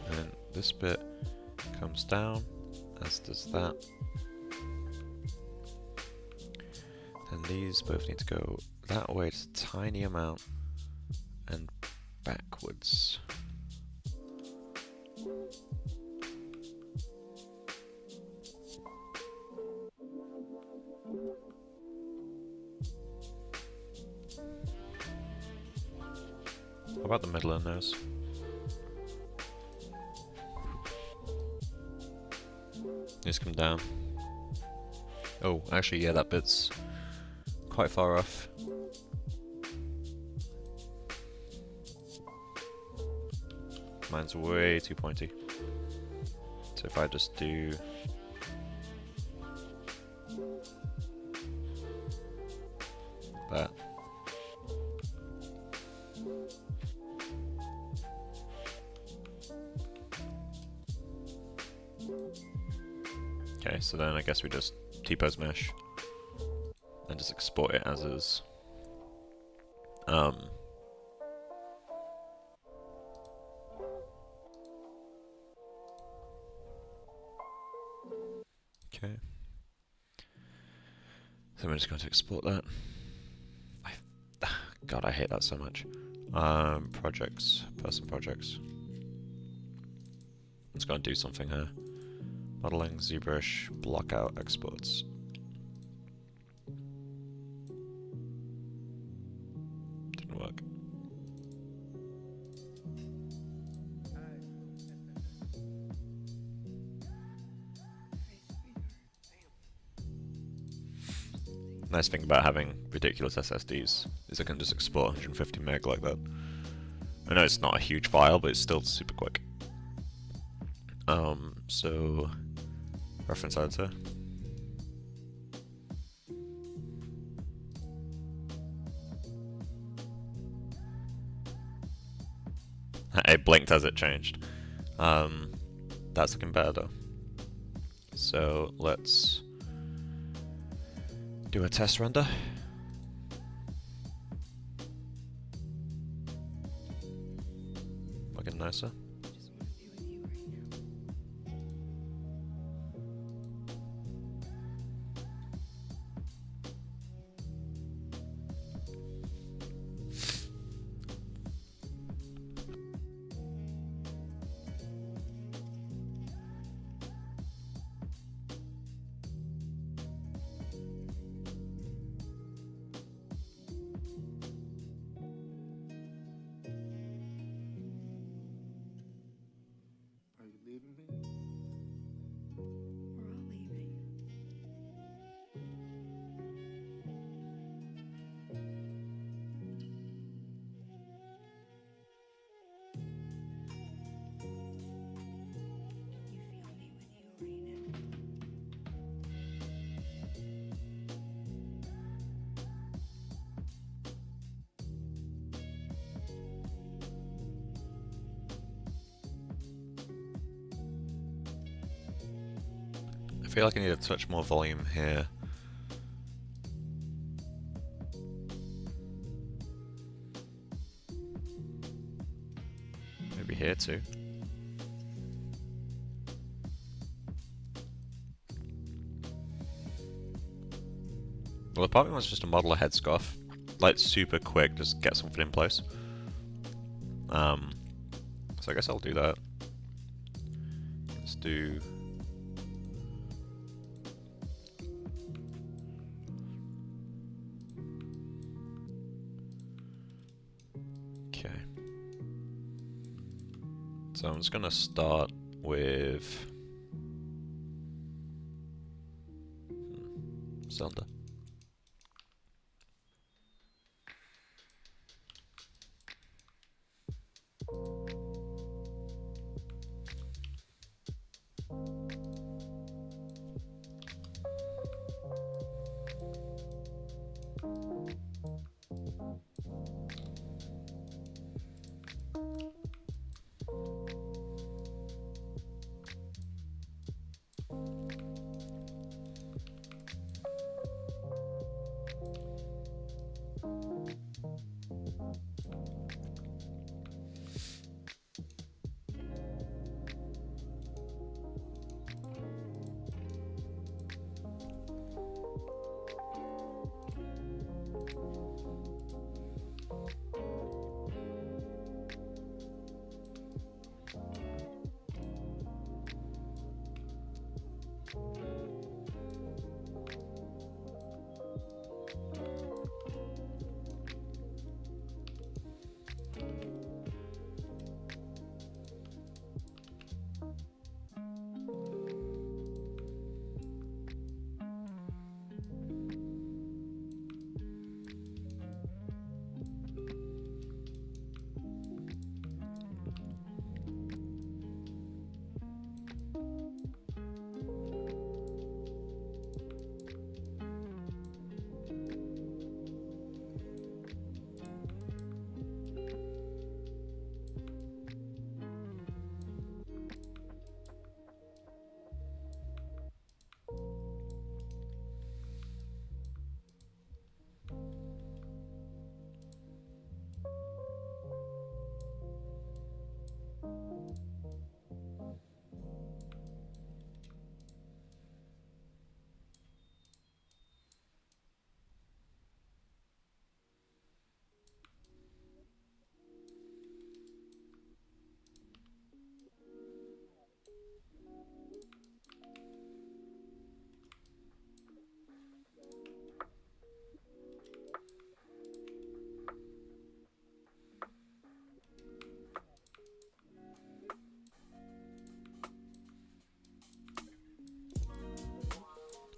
And this bit comes down, as does that. Then these both need to go that way just a tiny amount and backwards. How about the middle of the nose? Just come down. Oh, actually, yeah, that bit's quite far off. Mine's way too pointy. So if I just do that. Okay, so then I guess we just T-pose mesh and just export it as is. Okay. So we're just going to export that. God, I hate that so much. Projects, person projects. Let's go and do something here. Modeling, ZBrush, block out exports. Didn't work. Nice thing about having ridiculous SSDs is I can just export 150 meg like that. I know it's not a huge file, but it's still super quick. So reference editor. It blinked as it changed. That's looking better though. So let's do a test render. Looking nicer. I feel like I need a touch more volume here. Maybe here too. Well, the part of me wants just to model a head scarf. Like super quick, just get something in place. So I guess I'll do that. Let's do... Okay. So I'm just gonna start with... Zelda.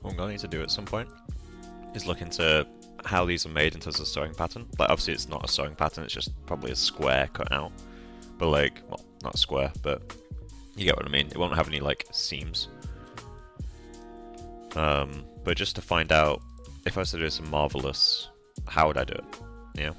what I'm going to do at some point is look into how these are made in terms of sewing pattern. Like, obviously it's not a sewing pattern, it's just probably a square cut out. But like, well, not a square, but you get what I mean. It won't have any like seams. But just to find out, if I was to do some Marvelous, how would I do it? Yeah.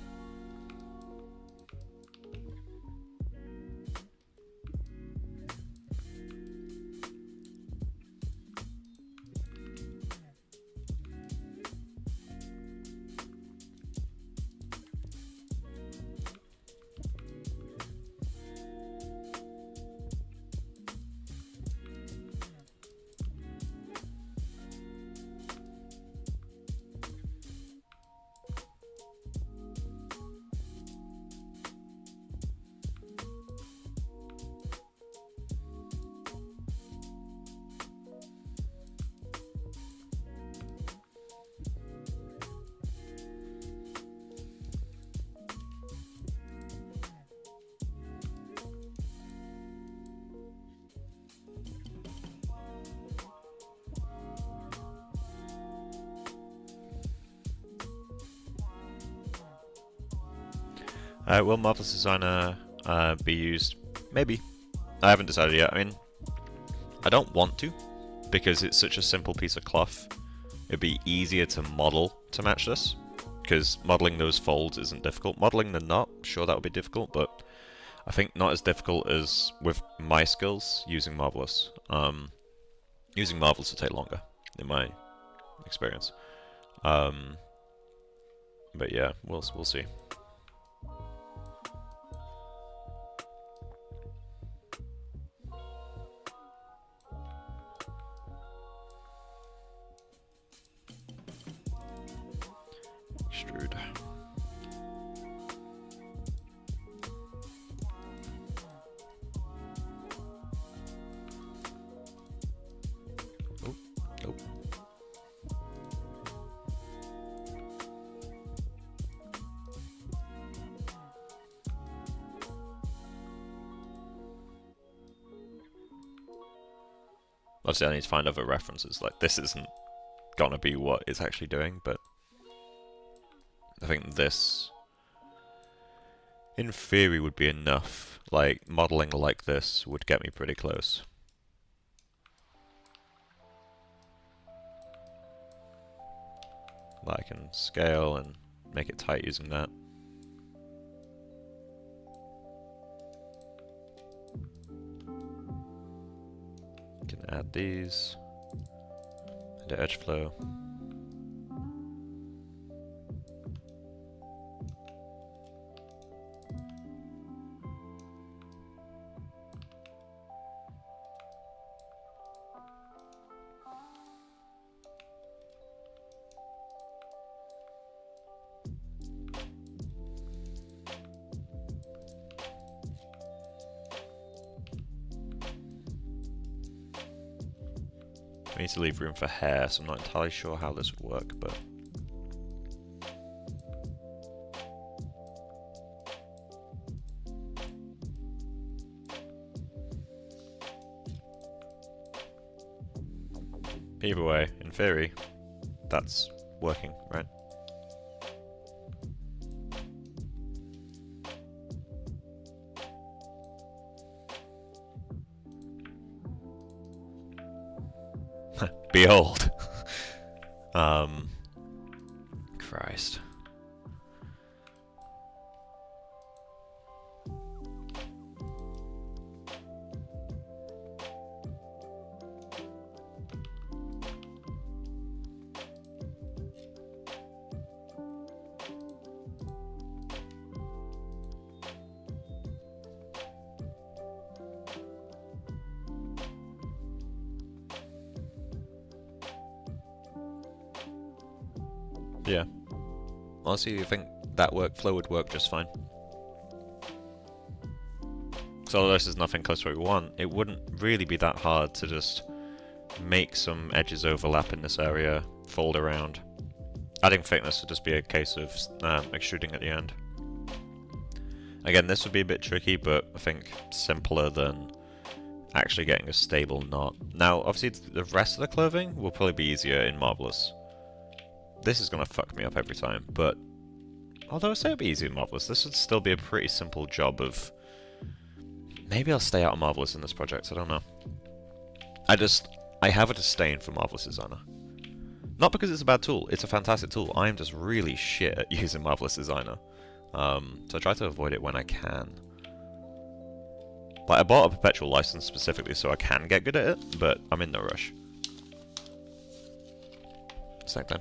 Will Marvelous Designer be used? Maybe. I haven't decided yet. I mean, I don't want to, because it's such a simple piece of cloth. It'd be easier to model to match this, because modeling those folds isn't difficult. Modeling the knot, sure, that would be difficult, but I think not as difficult as with my skills using Marvelous. Using Marvelous will take longer, in my experience. But yeah, we'll see. Extrude. Oh, oh. Obviously, I need to find other references. Like, this isn't gonna be what it's actually doing, but I think this, in theory, would be enough. Like, modeling like this would get me pretty close. Like, I can scale and make it tight using that. Can add these, and edge flow. I need to leave room for hair, so I'm not entirely sure how this would work, but... Either way, in theory, that's working, right? Behold. Christ. Yeah. Honestly, I think that workflow would work just fine. So although this is nothing close to what we want, it wouldn't really be that hard to just make some edges overlap in this area, fold around. Adding thickness would just be a case of extruding at the end. Again, this would be a bit tricky, but I think simpler than actually getting a stable knot. Now, obviously, the rest of the clothing will probably be easier in Marvelous. This is going to fuck me up every time, but although I say it'll be easier in Marvelous, this would still be a pretty simple job of... Maybe I'll stay out of Marvelous in this project, I don't know. I have a disdain for Marvelous Designer. Not because it's a bad tool, it's a fantastic tool. I am just really shit at using Marvelous Designer. So I try to avoid it when I can. Like, I bought a perpetual license specifically so I can get good at it, but I'm in no rush. Same time.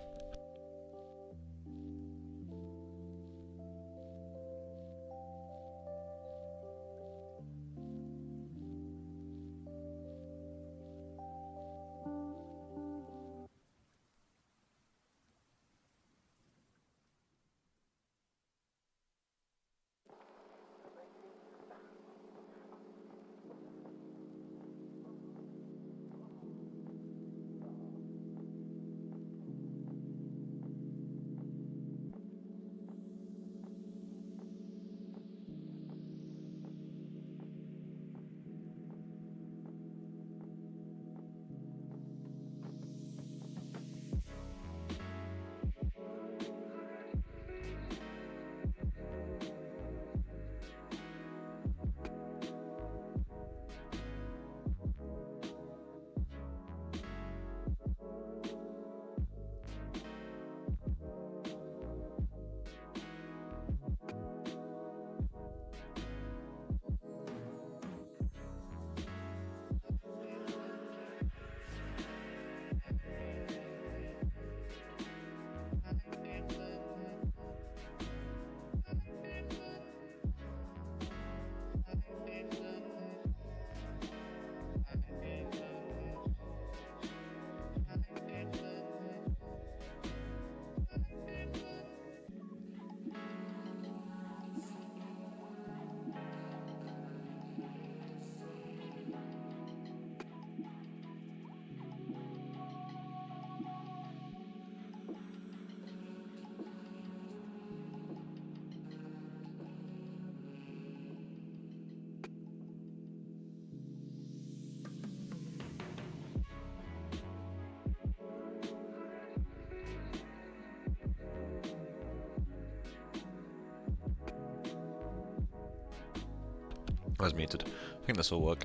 I was muted. I think this will work.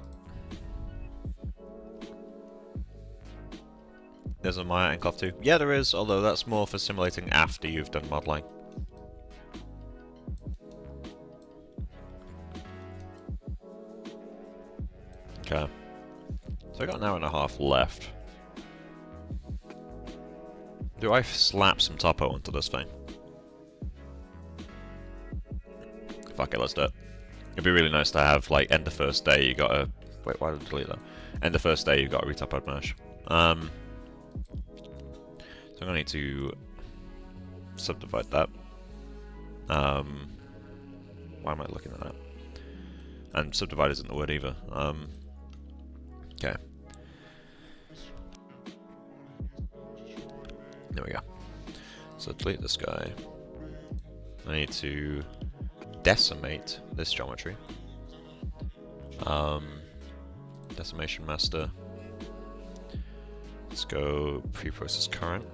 There's a Maya and cloth too. Yeah, there is, although that's more for simulating after you've done modeling. Okay. So I got an hour and a half left. Do I slap some topo onto this thing? Fuck it, let's do it. It'd be really nice to have, like, end of first day, you gotta... Wait, why did I delete that? End of first day, you've got a retopoed mesh. So I'm gonna need to subdivide that. Why am I looking at that? And subdivide isn't the word either. Okay. There we go. So delete this guy. I need to decimate this geometry. Decimation master. Let's go preprocess current.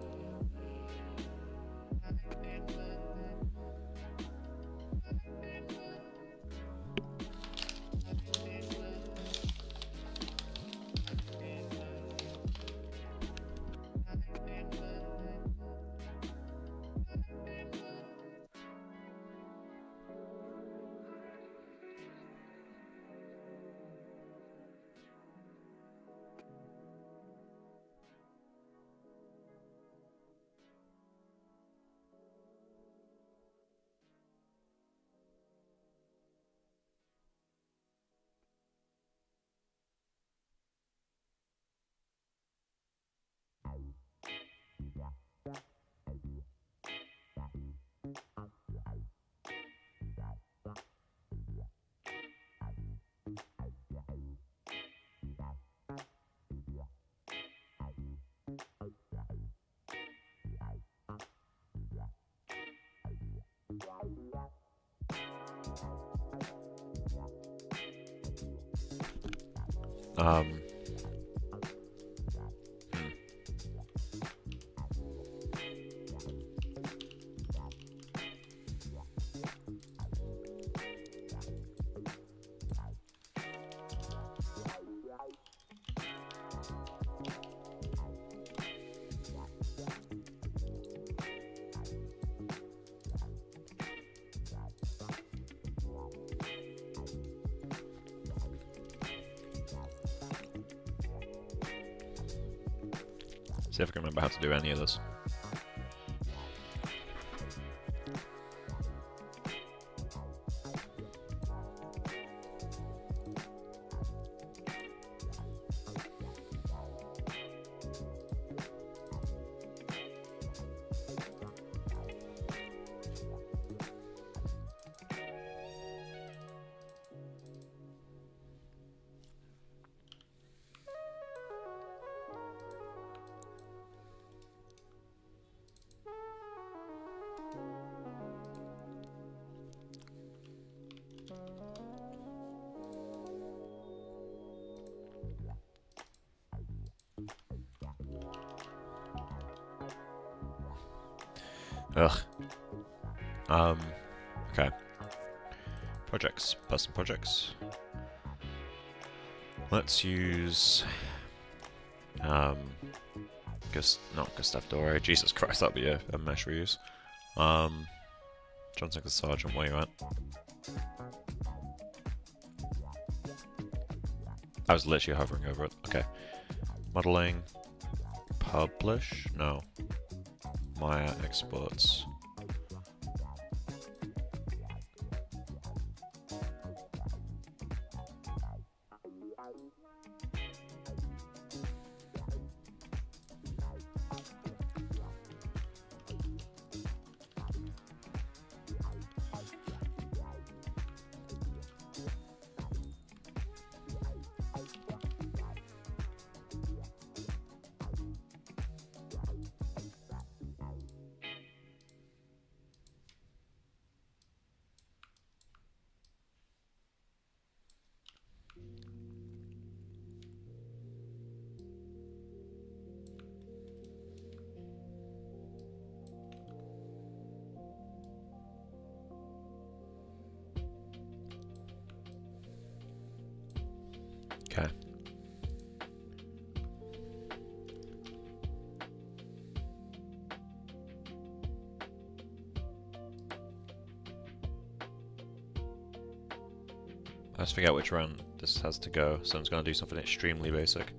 Hmm. See if I can remember how to do any of this. Ugh. Okay. Projects. Person projects. Let's use... not Gustav Dore. Jesus Christ, that'd be a mesh reuse. Johnson the Sergeant, where you at? I was literally hovering over it. Okay. Modeling. Publish? No. Maya exports. Okay. I just forget which run this has to go, so I'm just going to do something extremely basic.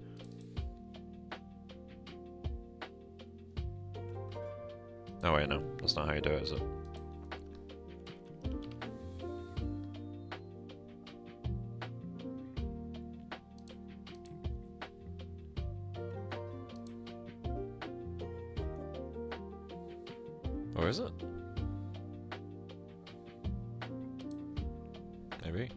Oh wait, no, that's not how you do it, is it? Or is it? Maybe.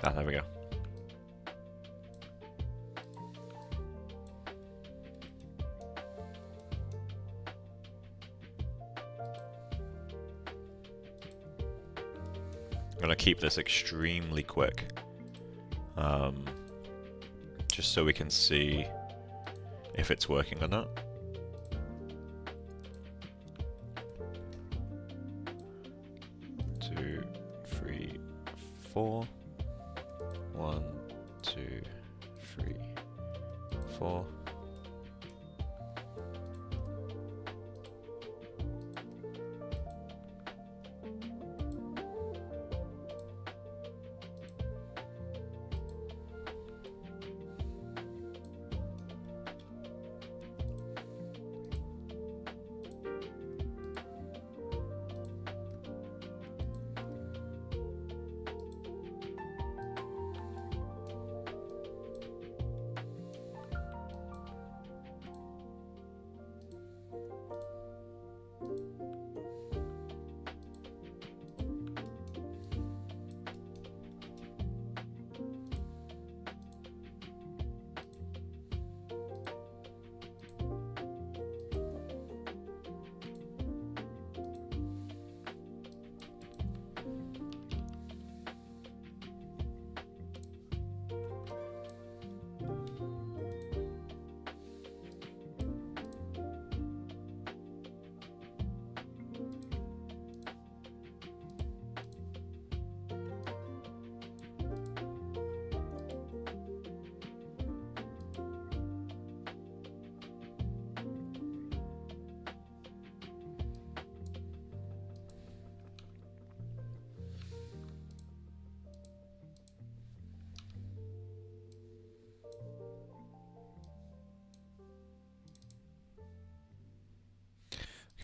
Ah, there we go. I'm gonna keep this extremely quick. Just so we can see if it's working or not. Two, three, four. 1, 2, 3, 4.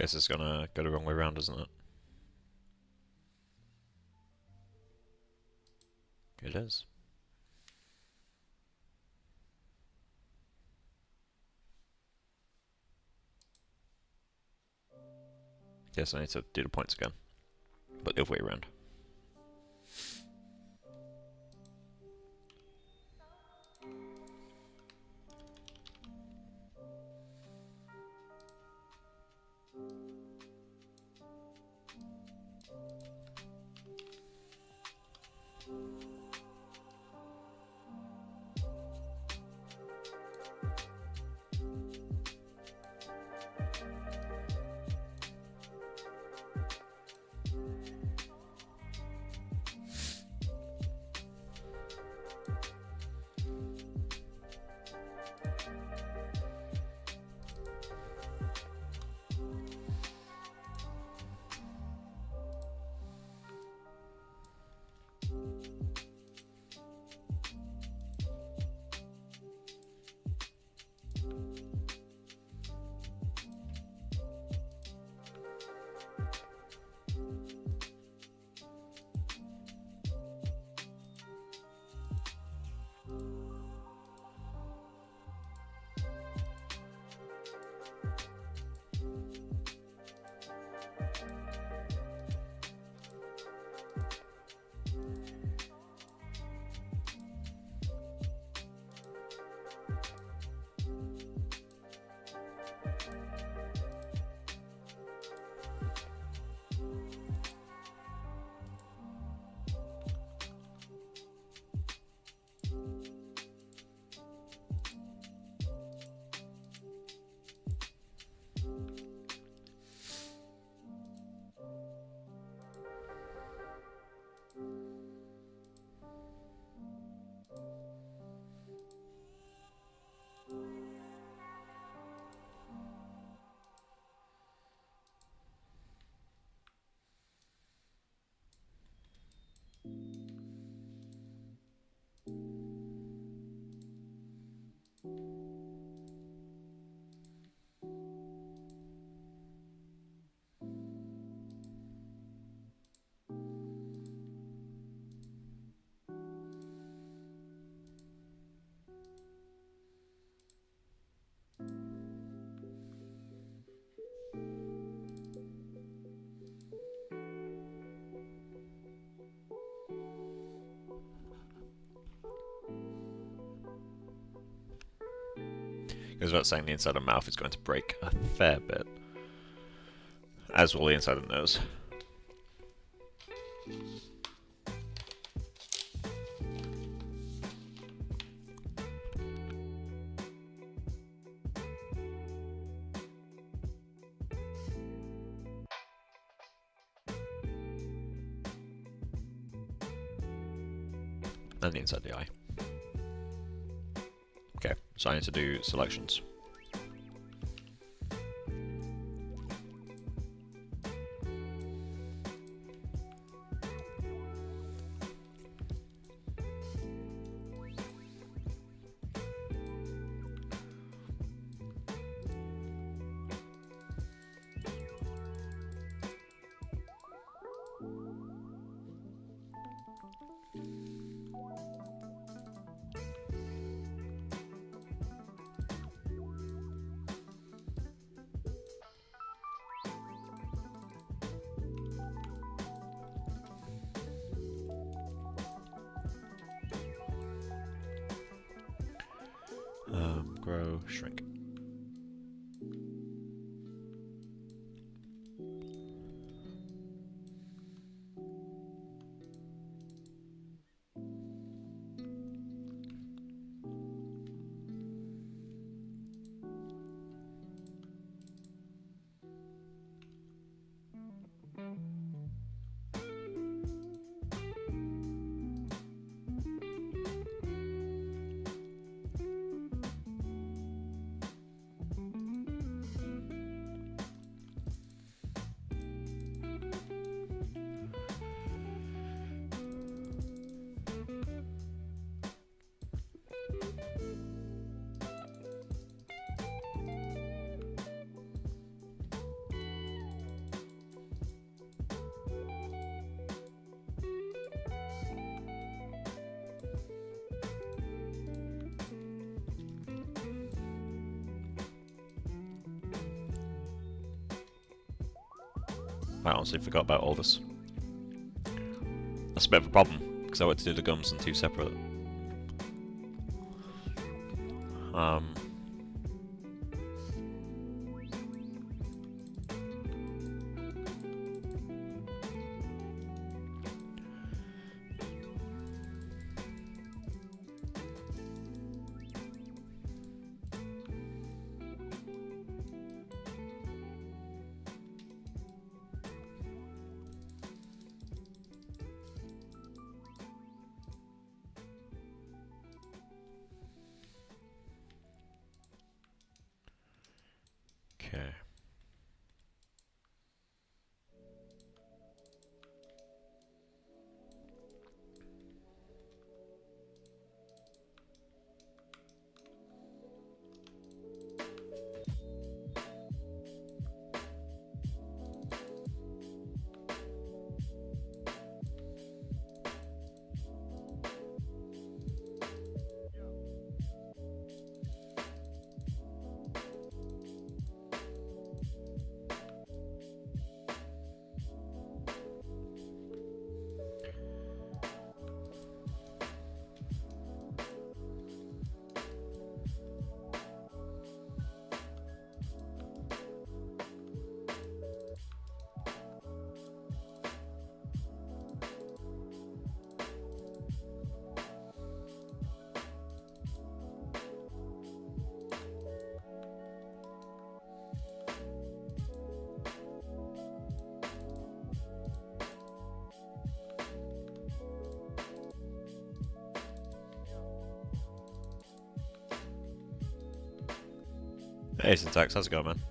Guess it's gonna go the wrong way around, isn't it? It is. Guess I need to do the points again, but the other way around. Goes without saying the inside of the mouth is going to break a fair bit, as will the inside of the nose. And the inside of the eye. Okay, so I need to do selections. Grow, shrink. I honestly forgot about all this. That's a bit of a problem, because I want to do the gums in two separate. Okay. Hey Syntax, how's it going, man?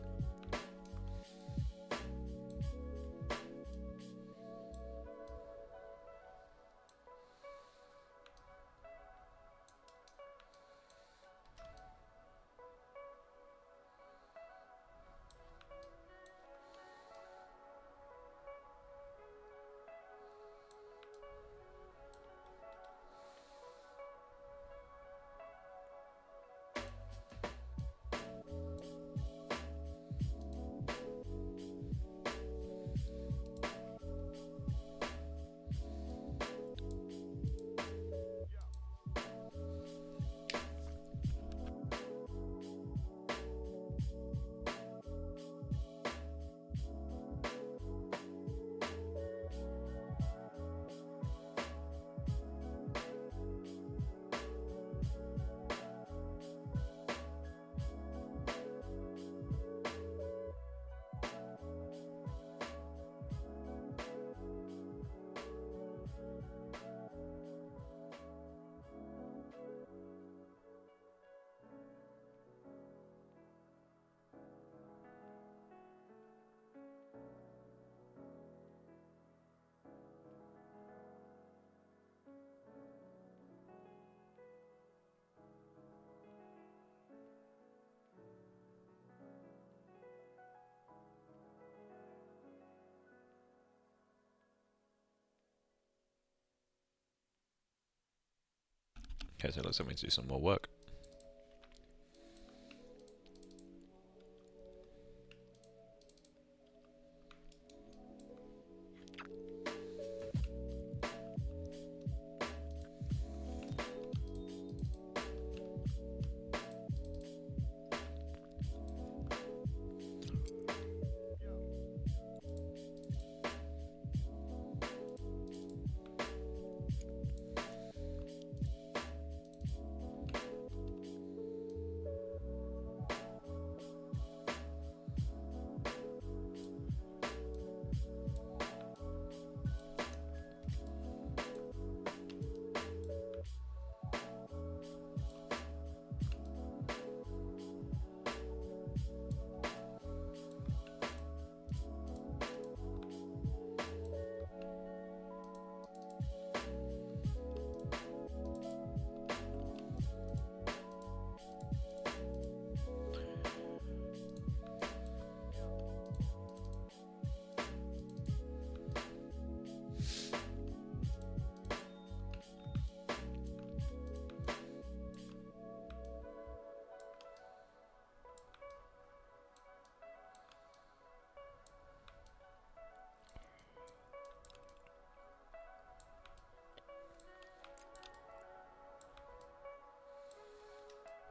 Okay, so it looks like we need to do some more work.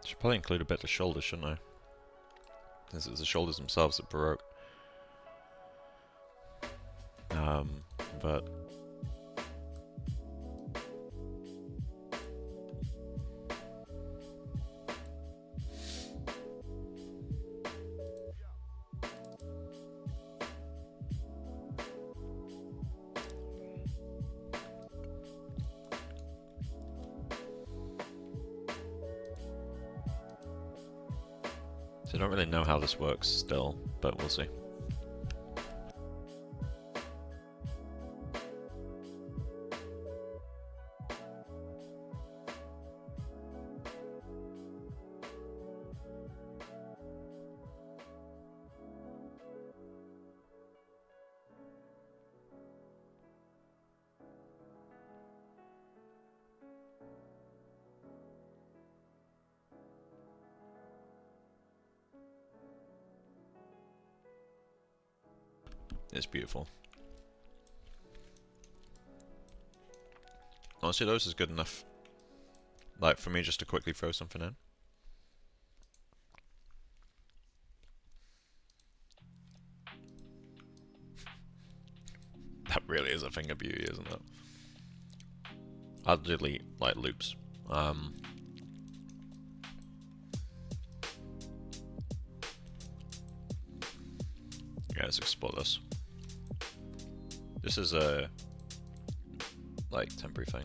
Should probably include a bit of the shoulders, shouldn't I? This is the shoulders themselves that broke. But so I don't really know how this works still, but we'll see. It's beautiful. Honestly, those is good enough. Like, for me just to quickly throw something in. That really is a thing of beauty, isn't it? I'll delete, like, loops. Yeah, let's explore this. This is a, like, temporary thing.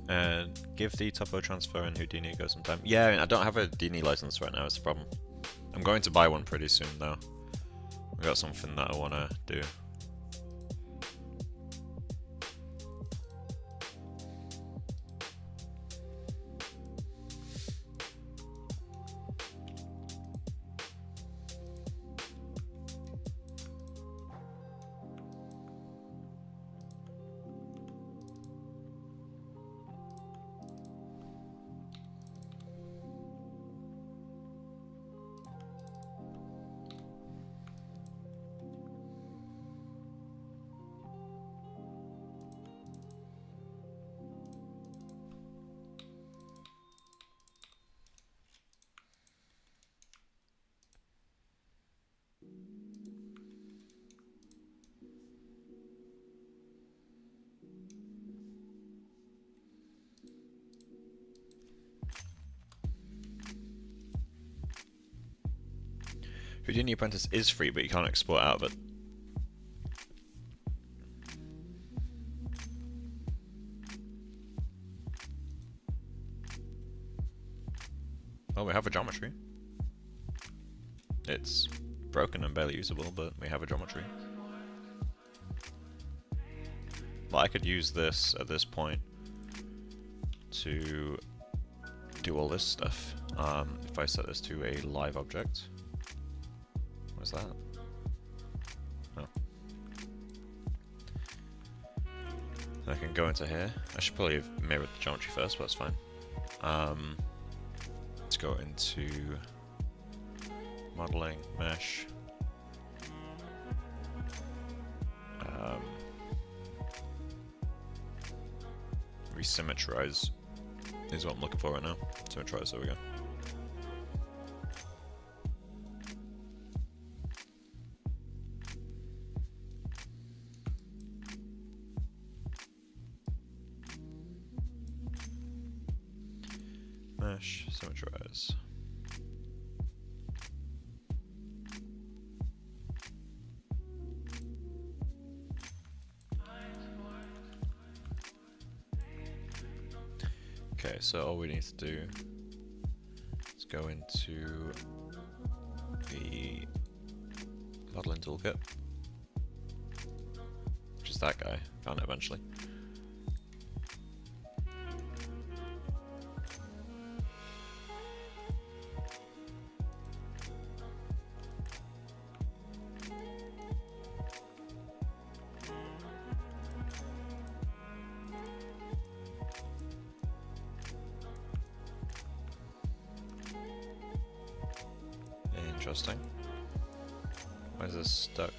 And give the topo transfer and Houdini a go sometime. Yeah, I mean, I don't have a Houdini license right now, it's the problem. I'm going to buy one pretty soon though. I've got something that I want to do. Houdini Apprentice is free, but you can't export out of it. Oh, we have a geometry. It's broken and barely usable, but we have a geometry. Well, I could use this at this point to do all this stuff. If I set this to a live object. What's that? Oh. I can go into here. I should probably have mirrored the geometry first, but that's fine. Let's go into modeling, mesh. Resymmetrize is what I'm looking for right now. Symmetrize, there we go. mesh, symmetrize. Okay, so all we need to do is go into the modeling toolkit, which is that guy. Found it eventually. Interesting. Why is this stuck?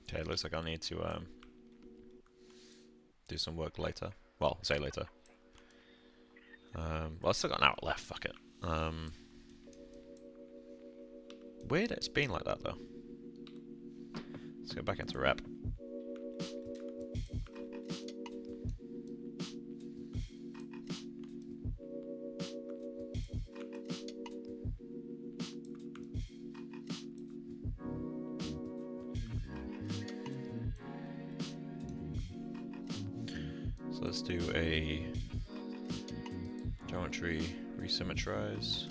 Okay, it looks like I'll need to do some work later. Well, say later. Well, I've still got an hour left, fuck it. Weird it's been like that though. Let's go back into rep. So let's do a geometry resymmetrize.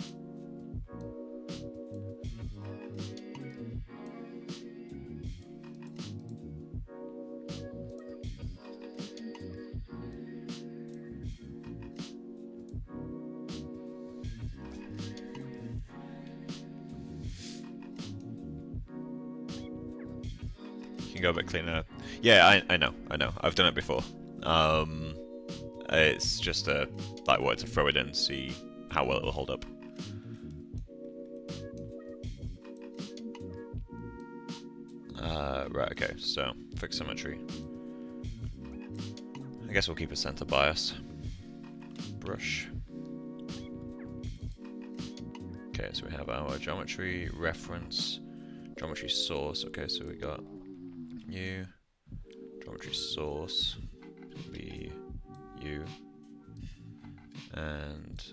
You can go a bit cleaner. Yeah, I know. I've done it before. It's just like wanted to throw it in, see how well it will hold up. Right, okay, so fix symmetry. I guess we'll keep a center bias. Brush. Okay, so we have our geometry reference, geometry source. Okay, so we got new geometry source. Be U and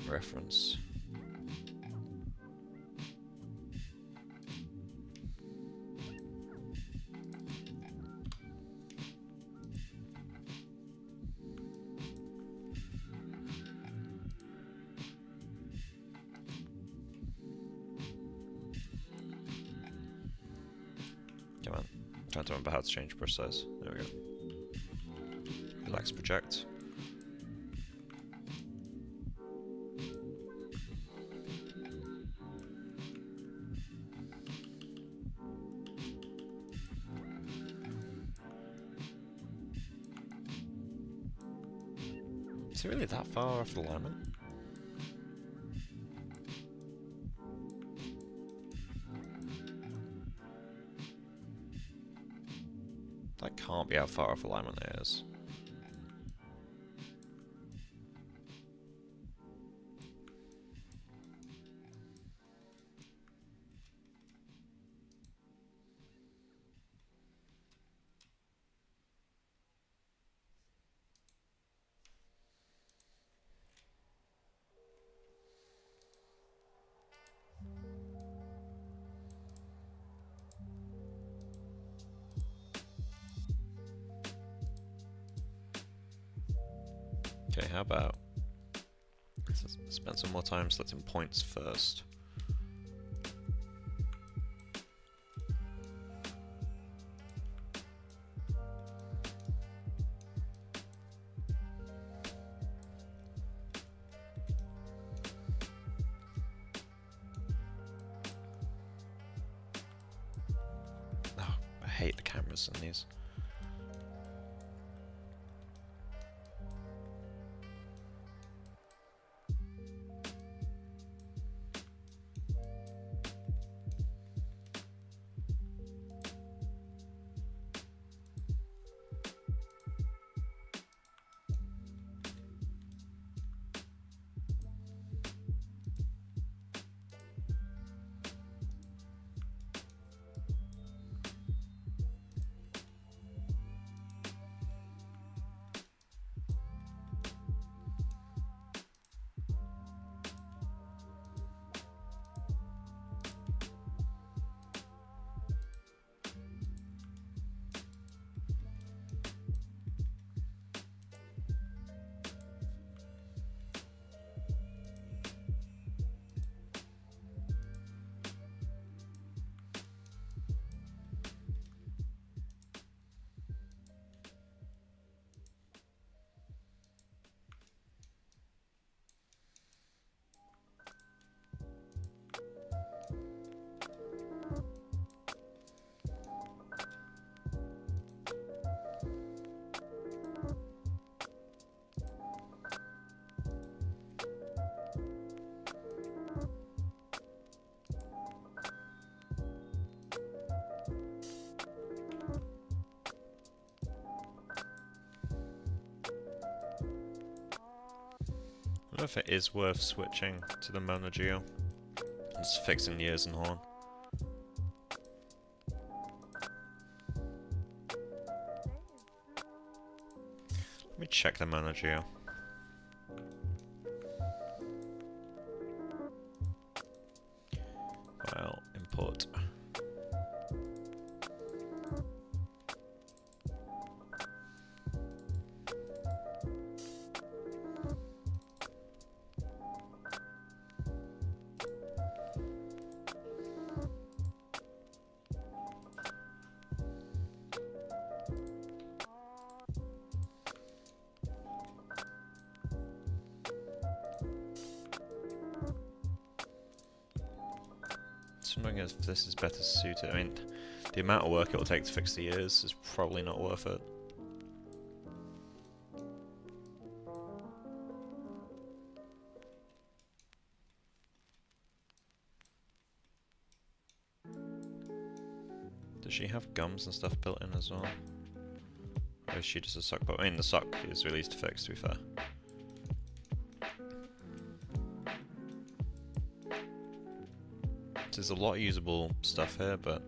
reference. Come on, I'm trying to remember how to change brush size. There we go. Relax project. Is it really that far off the alignment? That can't be how far off alignment it is. Okay, how about let's spend some more time selecting points first. Oh, I hate the cameras in these. I don't know if it is worth switching to the Mono Geo. Just fixing the ears and horn. Let me check the Mono Geo. File, import. Just wondering if this is better suited. I mean, the amount of work it will take to fix the ears is probably not worth it. Does she have gums and stuff built in as well? Or is she just a sock? But I mean, the sock is really easy to fix, to be fair. There's a lot of usable stuff here, but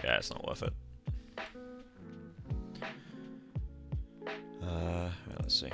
yeah, it's not worth it. Right, let's see.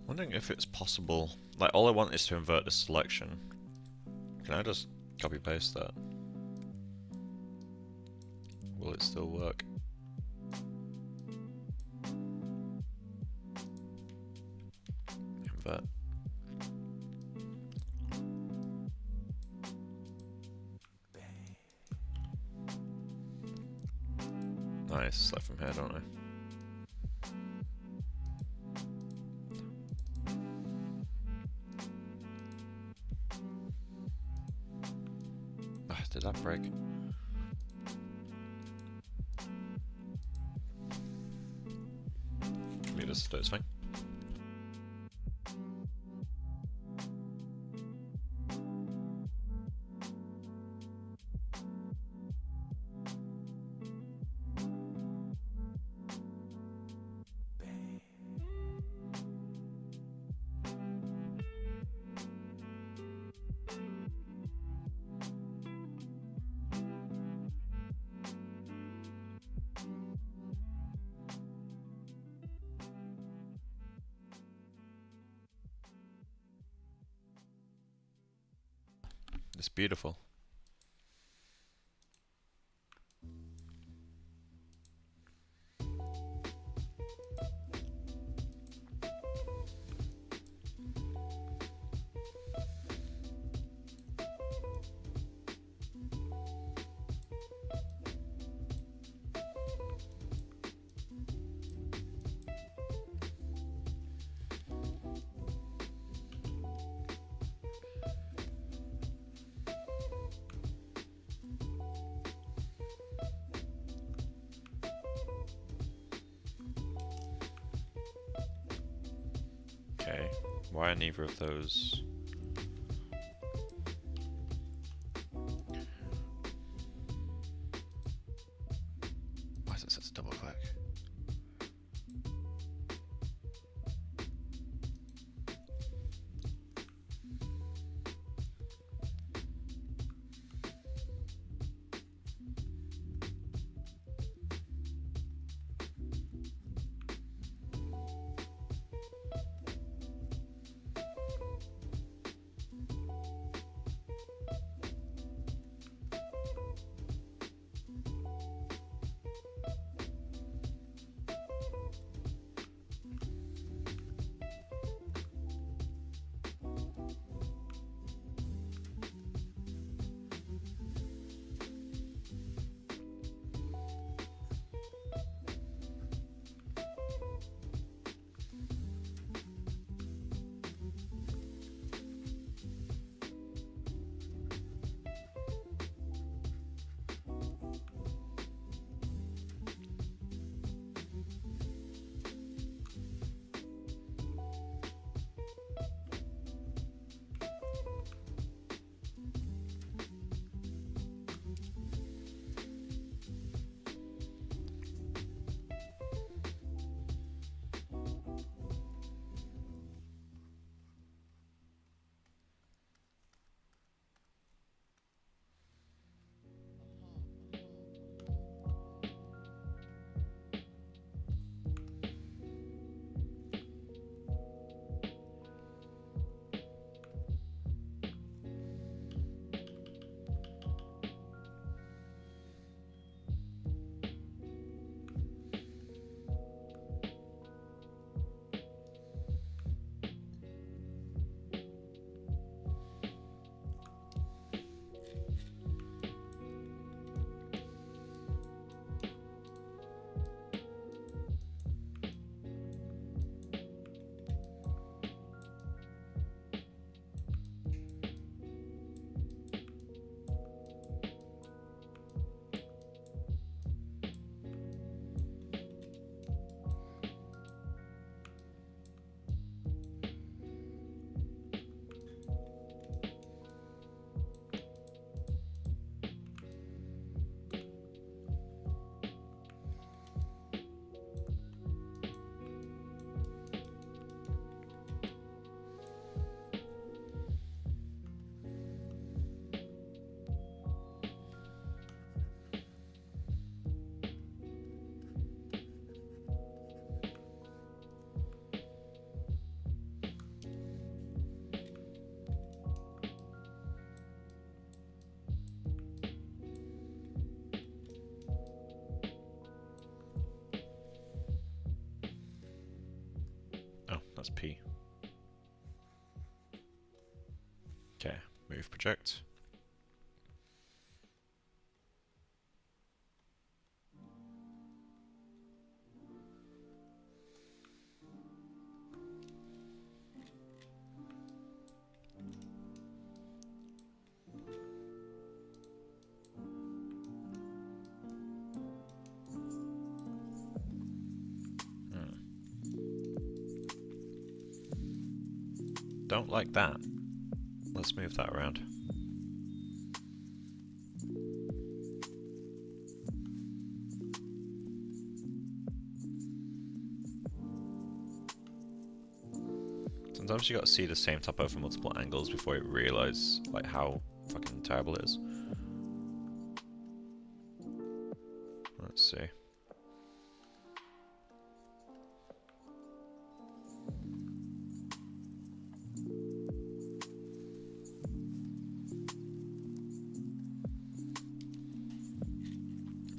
Wondering if it's possible, like all I want is to invert the selection. Can I just copy paste that? Will it still work? Invert. to select from here, don't I? Did that break? Maybe this does fine. It's beautiful. Okay, why are neither of those? Why is it set to double click? That's P. Okay, move project. don't like that. Let's move that around. Sometimes you gotta see the same topo from multiple angles before you realize like how fucking terrible it is. Let's see.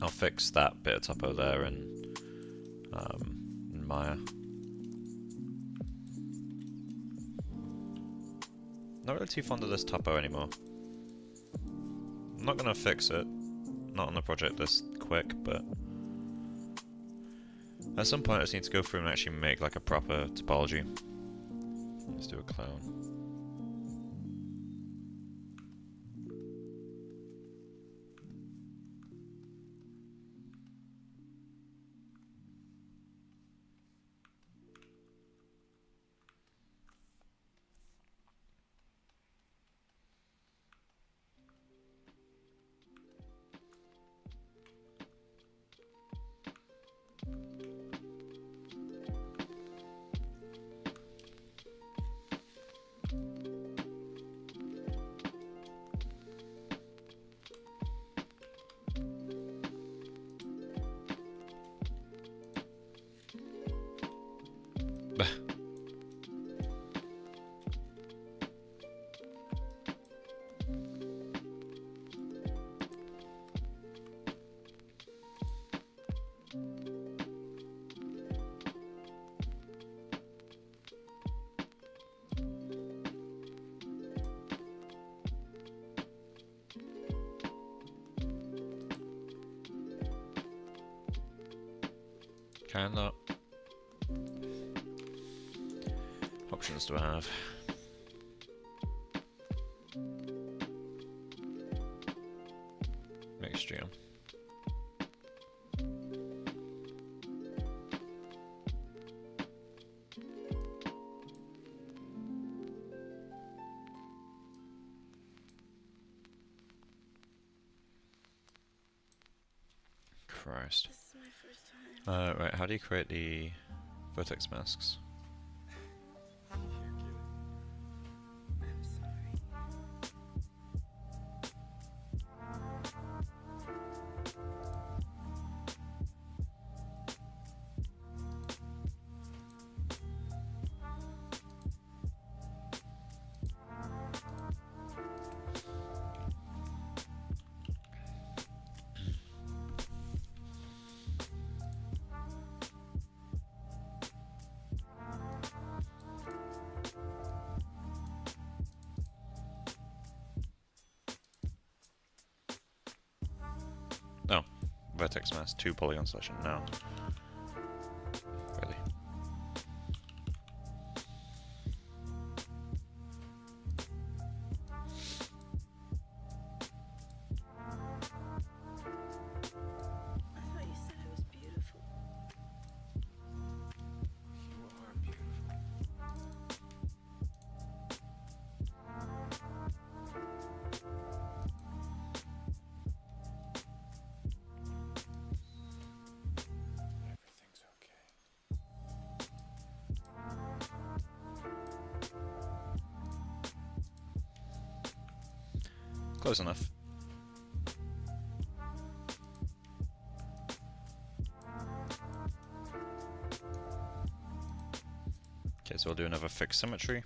I'll fix that bit of topo there in Maya. Not really too fond of this topo anymore. I'm not gonna fix it. Not on the project this quick, but at some point I just need to go through and actually make like a proper topology. Let's do a clown. Cannot. Options do I have? Mixture. Christ. This is my first time. Right, how do you create the vertex masks? I'm sorry. Oh, vertex mask 2 polygon selection now. Ready. I thought you said it was beautiful. You are beautiful. Everything's okay. Close enough. Okay, so we'll do another fixed symmetry.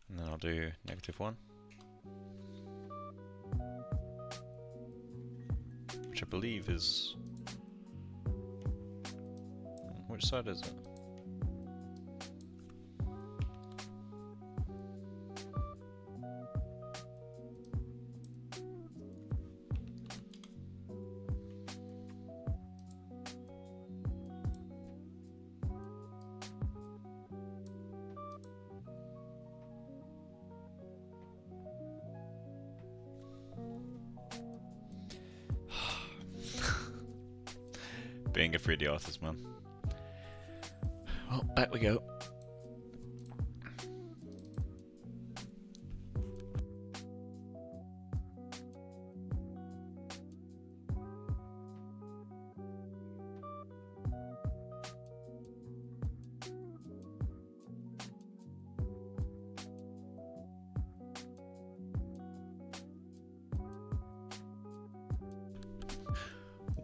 And then I'll do -1. Which I believe is... Which side is it? Being a 3D artist, man. Well, back we go.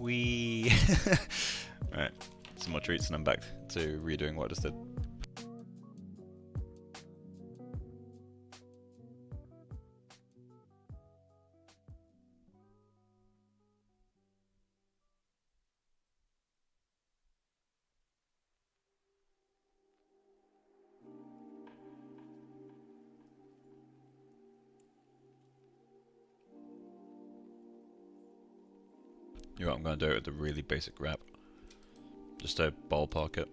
We Alright, some more treats and I'm back to redoing what I just did. You know what, I'm going to do it with the really basic wrap. Just to ballpark it.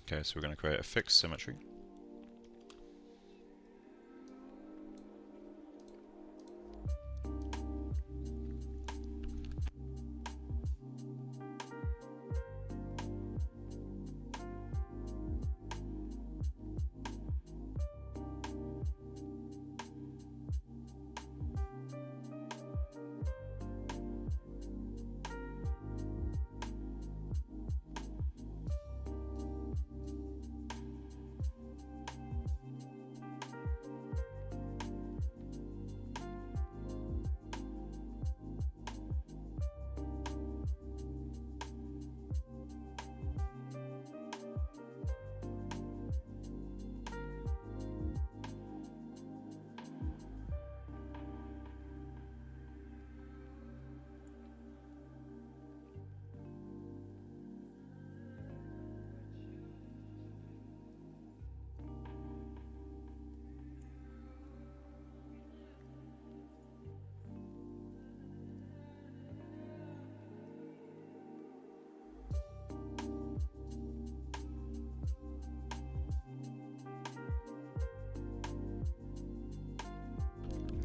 Okay, so we're going to create a fixed symmetry.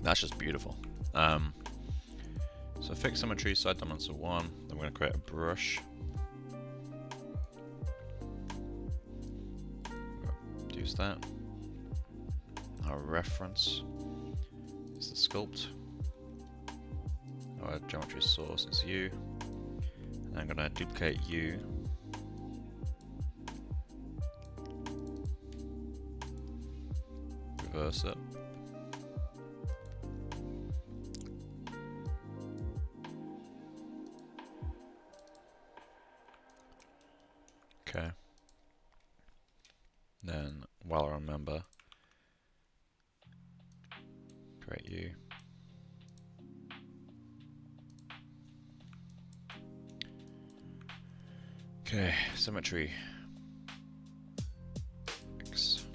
That's just beautiful. So fix symmetry, side dimension 1, then we're going to create a brush. Use that. Our reference is the sculpt. Our geometry source is U. And I'm going to duplicate U. Reverse it. Okay. Then, while I remember, create U. Okay, symmetry. X.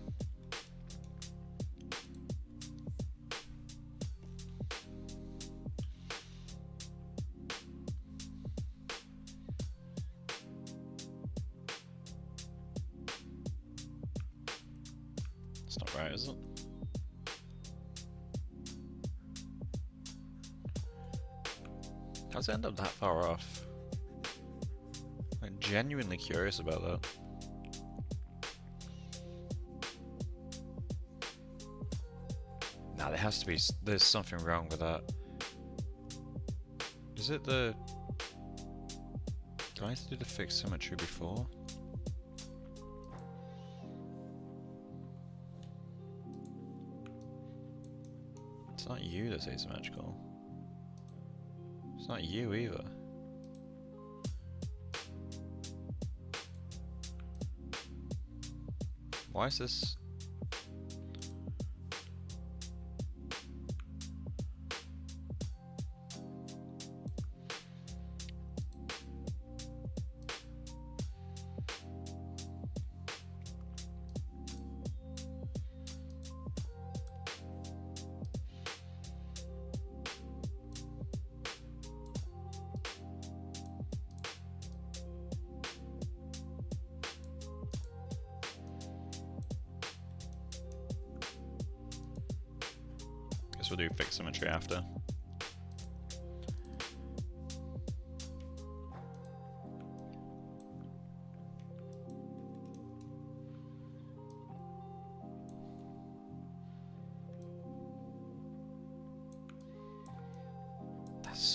It's not right, is it? How's it end up that far off? I'm genuinely curious about that. Nah, there has to be, there's something wrong with that. Is it the... Do I have to do the fixed symmetry before? It's not you that's asymmetrical. It's not you either. Why is this? Guess we'll do fixed symmetry after.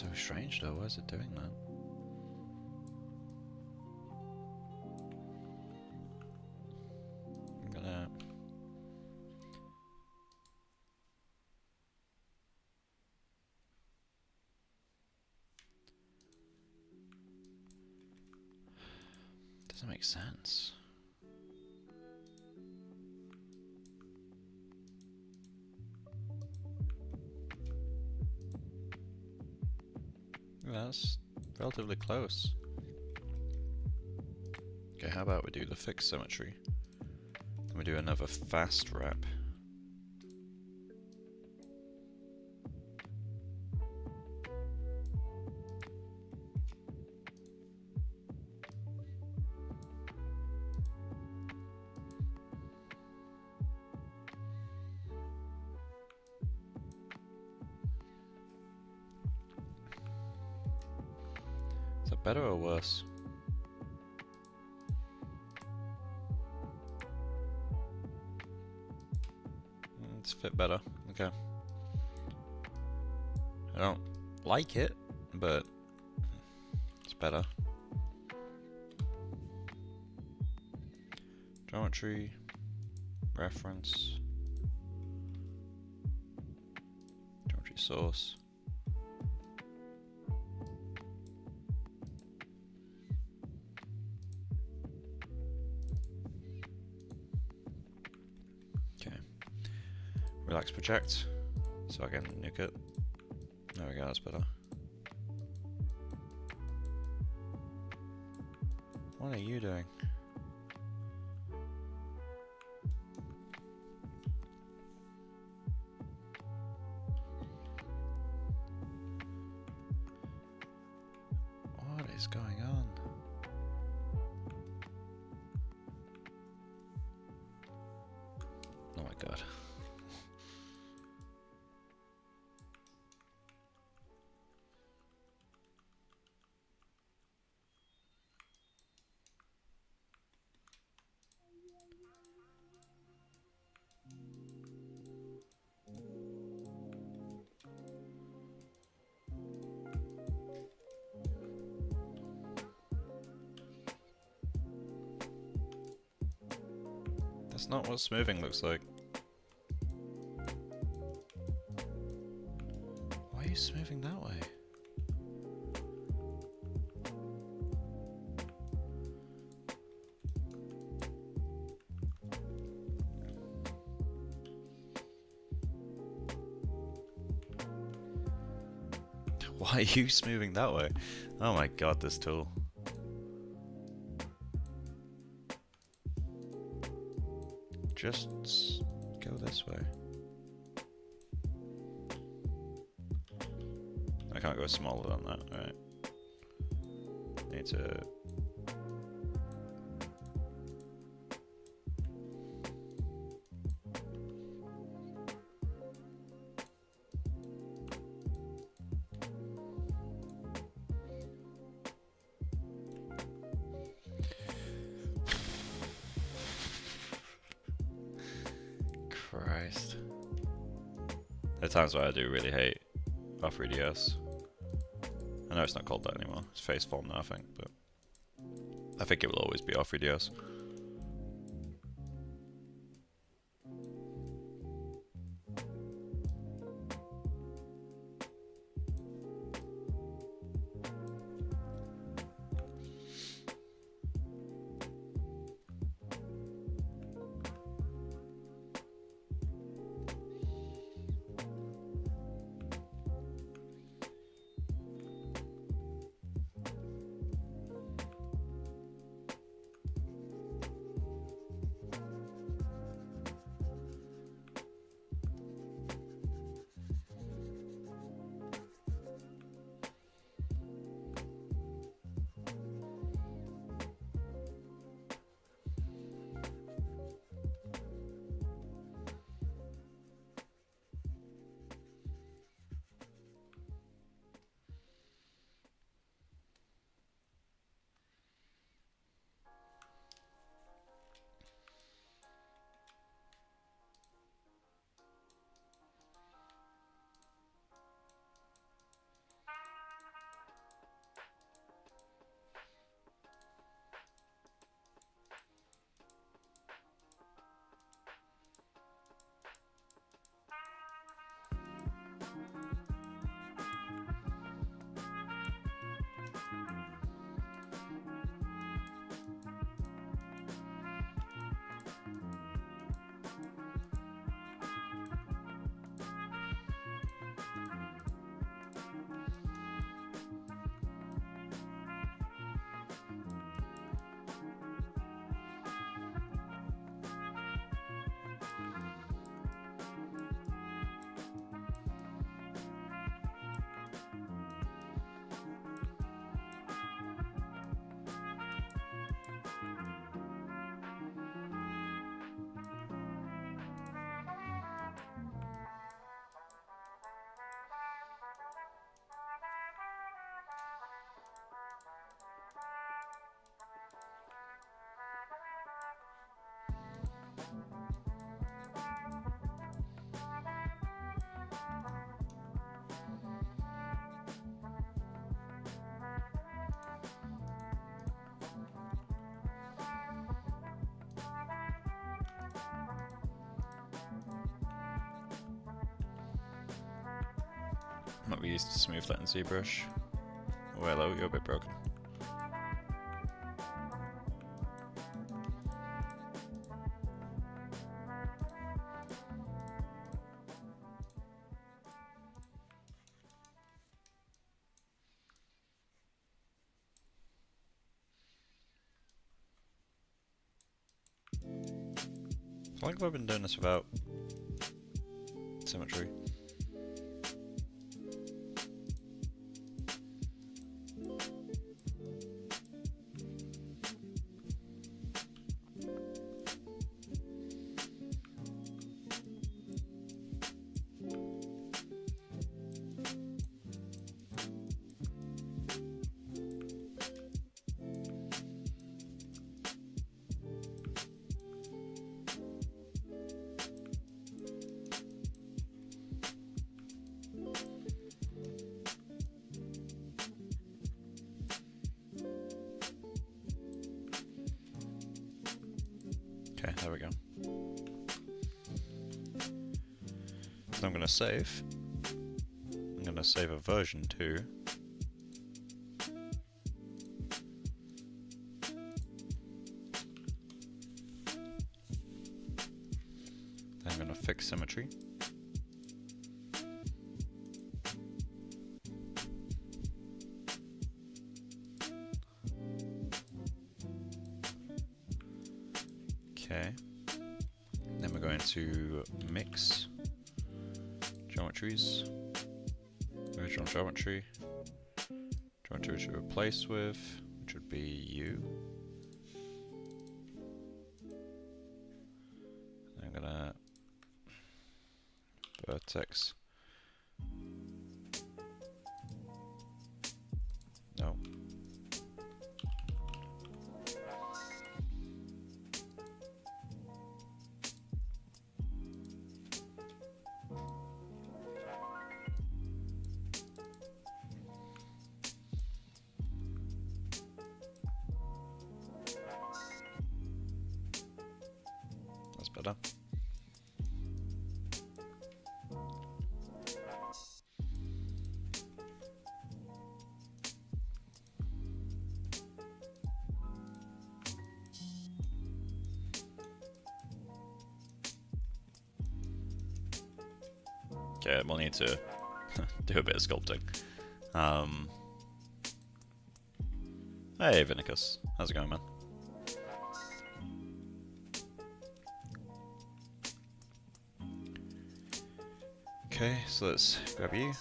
so strange though, why is it doing that? I'm gonna... Doesn't make sense. That's relatively close. Okay, how about we do the fixed symmetry? Then we do another fast wrap. Is that better or worse? It's fit better. Okay. I don't like it, but it's better. Geometry, reference, geometry source. Okay. Relax project, so I can nuke it. There we go, that's better. What are you doing? What is going on? Oh my god. That's not what smoothing looks like. Why are you smoothing that way? Why are you smoothing that way? Oh my god, this tool. Just go this way. I can't go smaller than that, right? Need to... Christ. There are times where I do really hate R3DS. I know it's not called that anymore. It's Faceform now, I think, but I think it will always be R3DS. not used to smooth light and ZBrush. Oh hello, you're a bit broken. How long have I been doing this without Symmetry? Okay, there we go. So I'm going to save. I'm going to save a version 2. Then I'm going to fix symmetry. Okay, then we're going to mix geometries, original geometry, geometry to replace with, which would be U. I'm gonna vertex. No. That's better. Okay, we'll need to do a bit of sculpting. Hey, Vinicus. How's it going, man? Okay, so let's grab you.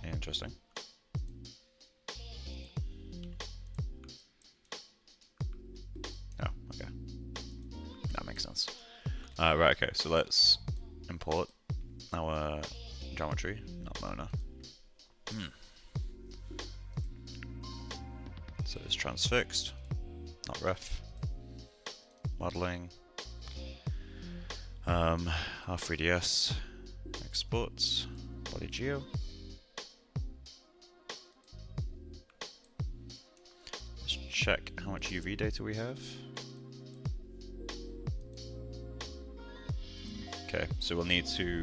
Interesting. Oh, okay. That makes sense. Right, okay, so let's import our geometry, not Mona. So it's transfixed, not ref. Modeling. Our 3ds exports, body geo. Let's check how much UV data we have. Okay, so we'll need to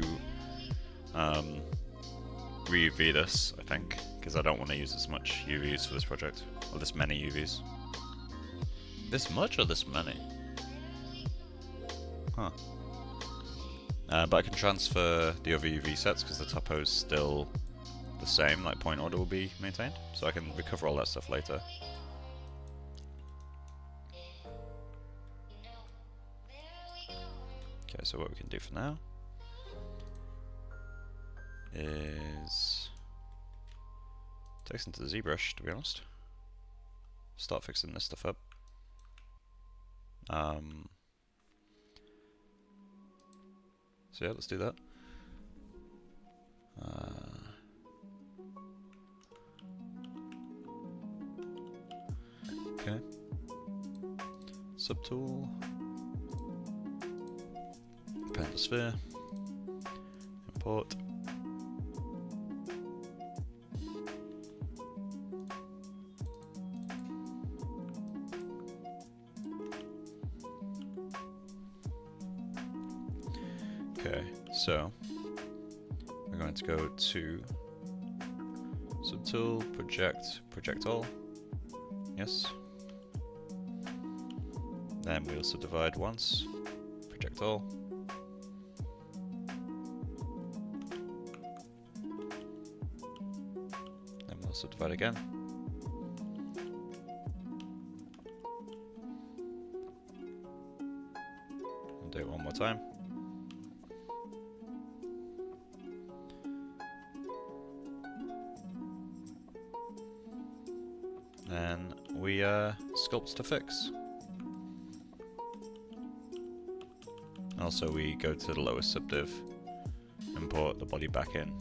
re-UV this, I think, because I don't want to use as much UVs for this project, or this many UVs. This much or this many? Huh. But I can transfer the other UV sets because the topo is still the same, like point order will be maintained, so I can recover all that stuff later. Okay, so what we can do for now is Takes into the ZBrush, to be honest. Start fixing this stuff up. So yeah, let's do that. Okay. Subtool. Append the sphere. Import. Okay, so we're going to go to Subtool, Project, Project All. Yes. Then we'll subdivide once, Project All. Then we'll subdivide again. And do it one more time. Then we sculpt to fix. Also, we go to the lowest subdiv, import the body back in.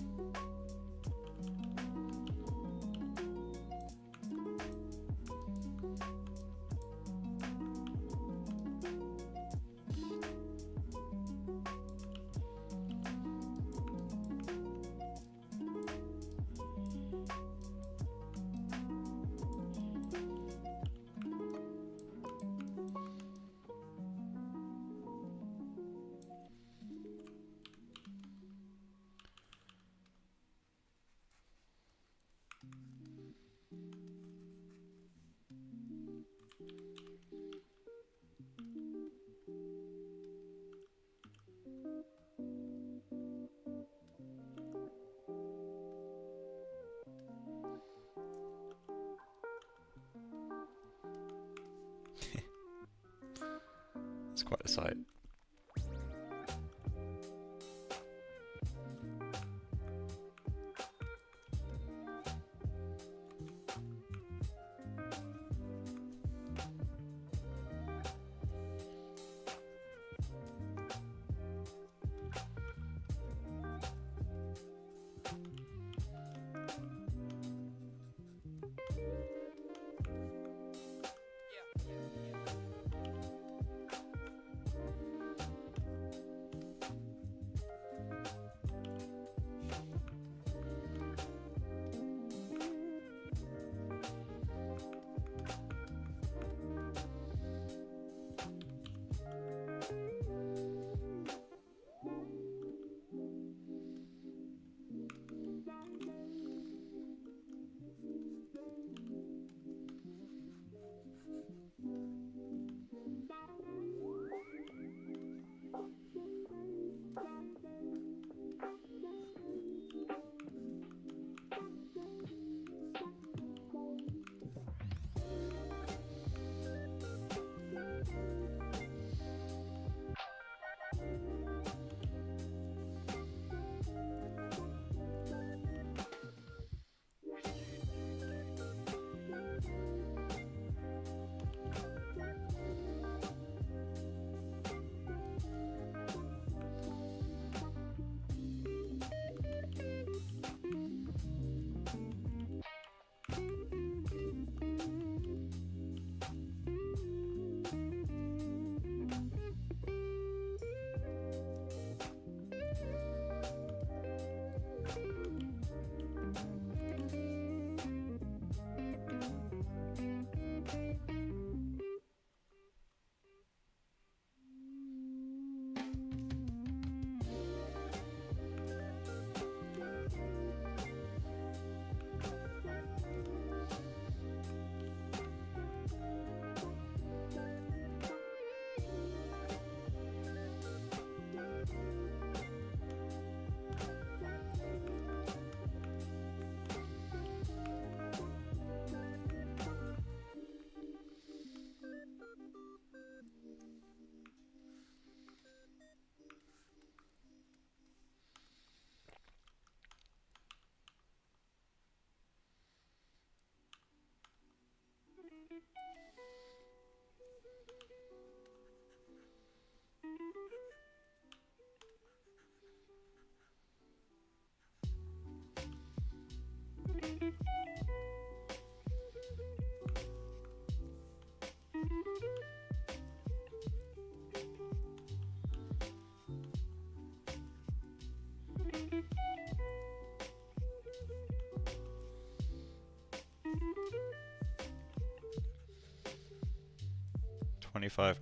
It's quite a sight.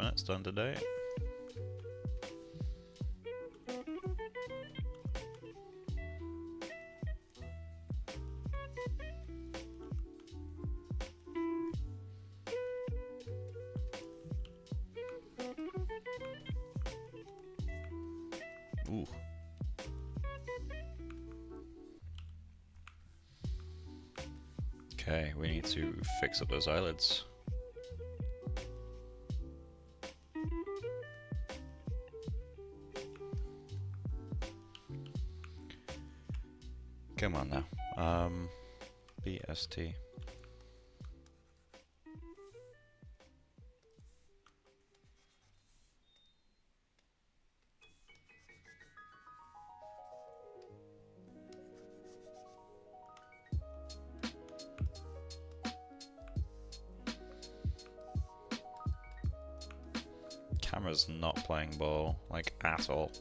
minutes done today. Ooh. Okay, we need to fix up those eyelids. Come on now. BST. Camera's not playing ball, like, at all.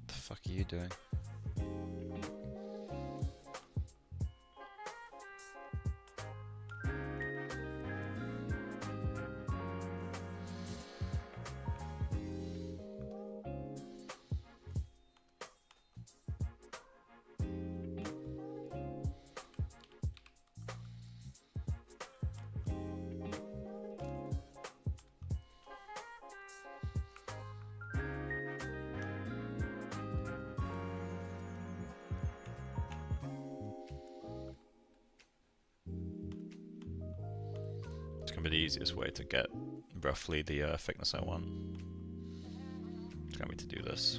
The fuck are you doing? It's gonna be the easiest way to get roughly the thickness I want. It's gonna be to do this.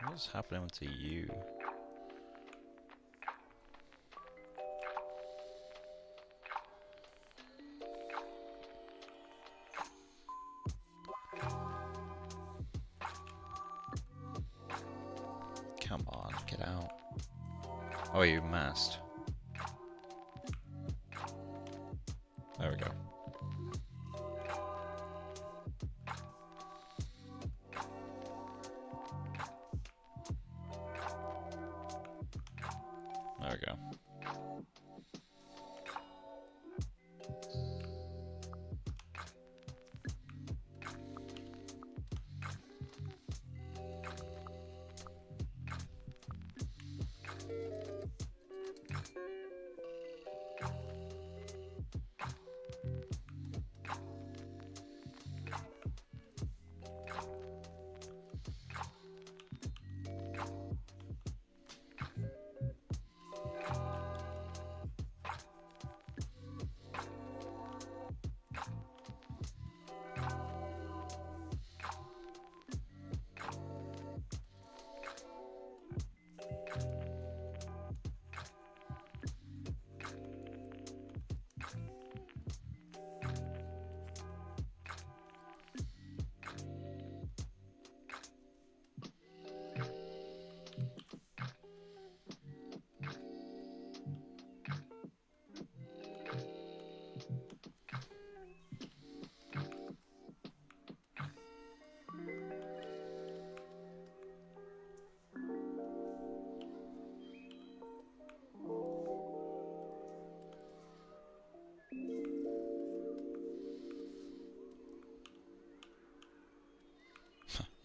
What's happening to you? Come on, get out. Oh, you masked. There we go.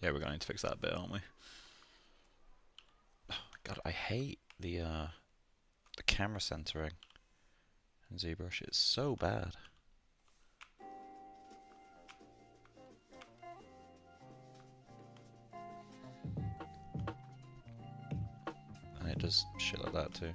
Yeah, we're going to fix that bit, aren't we? Oh, God, I hate the camera centering in ZBrush. It's so bad. And it does shit like that too.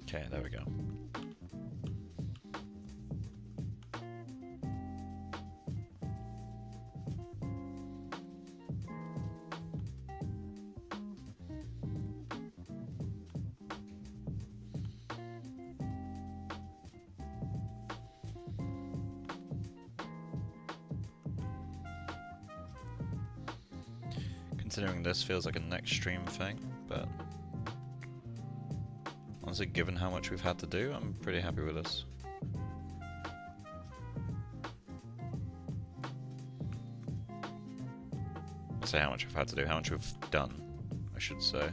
Okay, there we go. Considering this feels like a next stream thing, but honestly, given how much we've had to do, I'm pretty happy with this. I'll say how much we've had to do, how much we've done, I should say.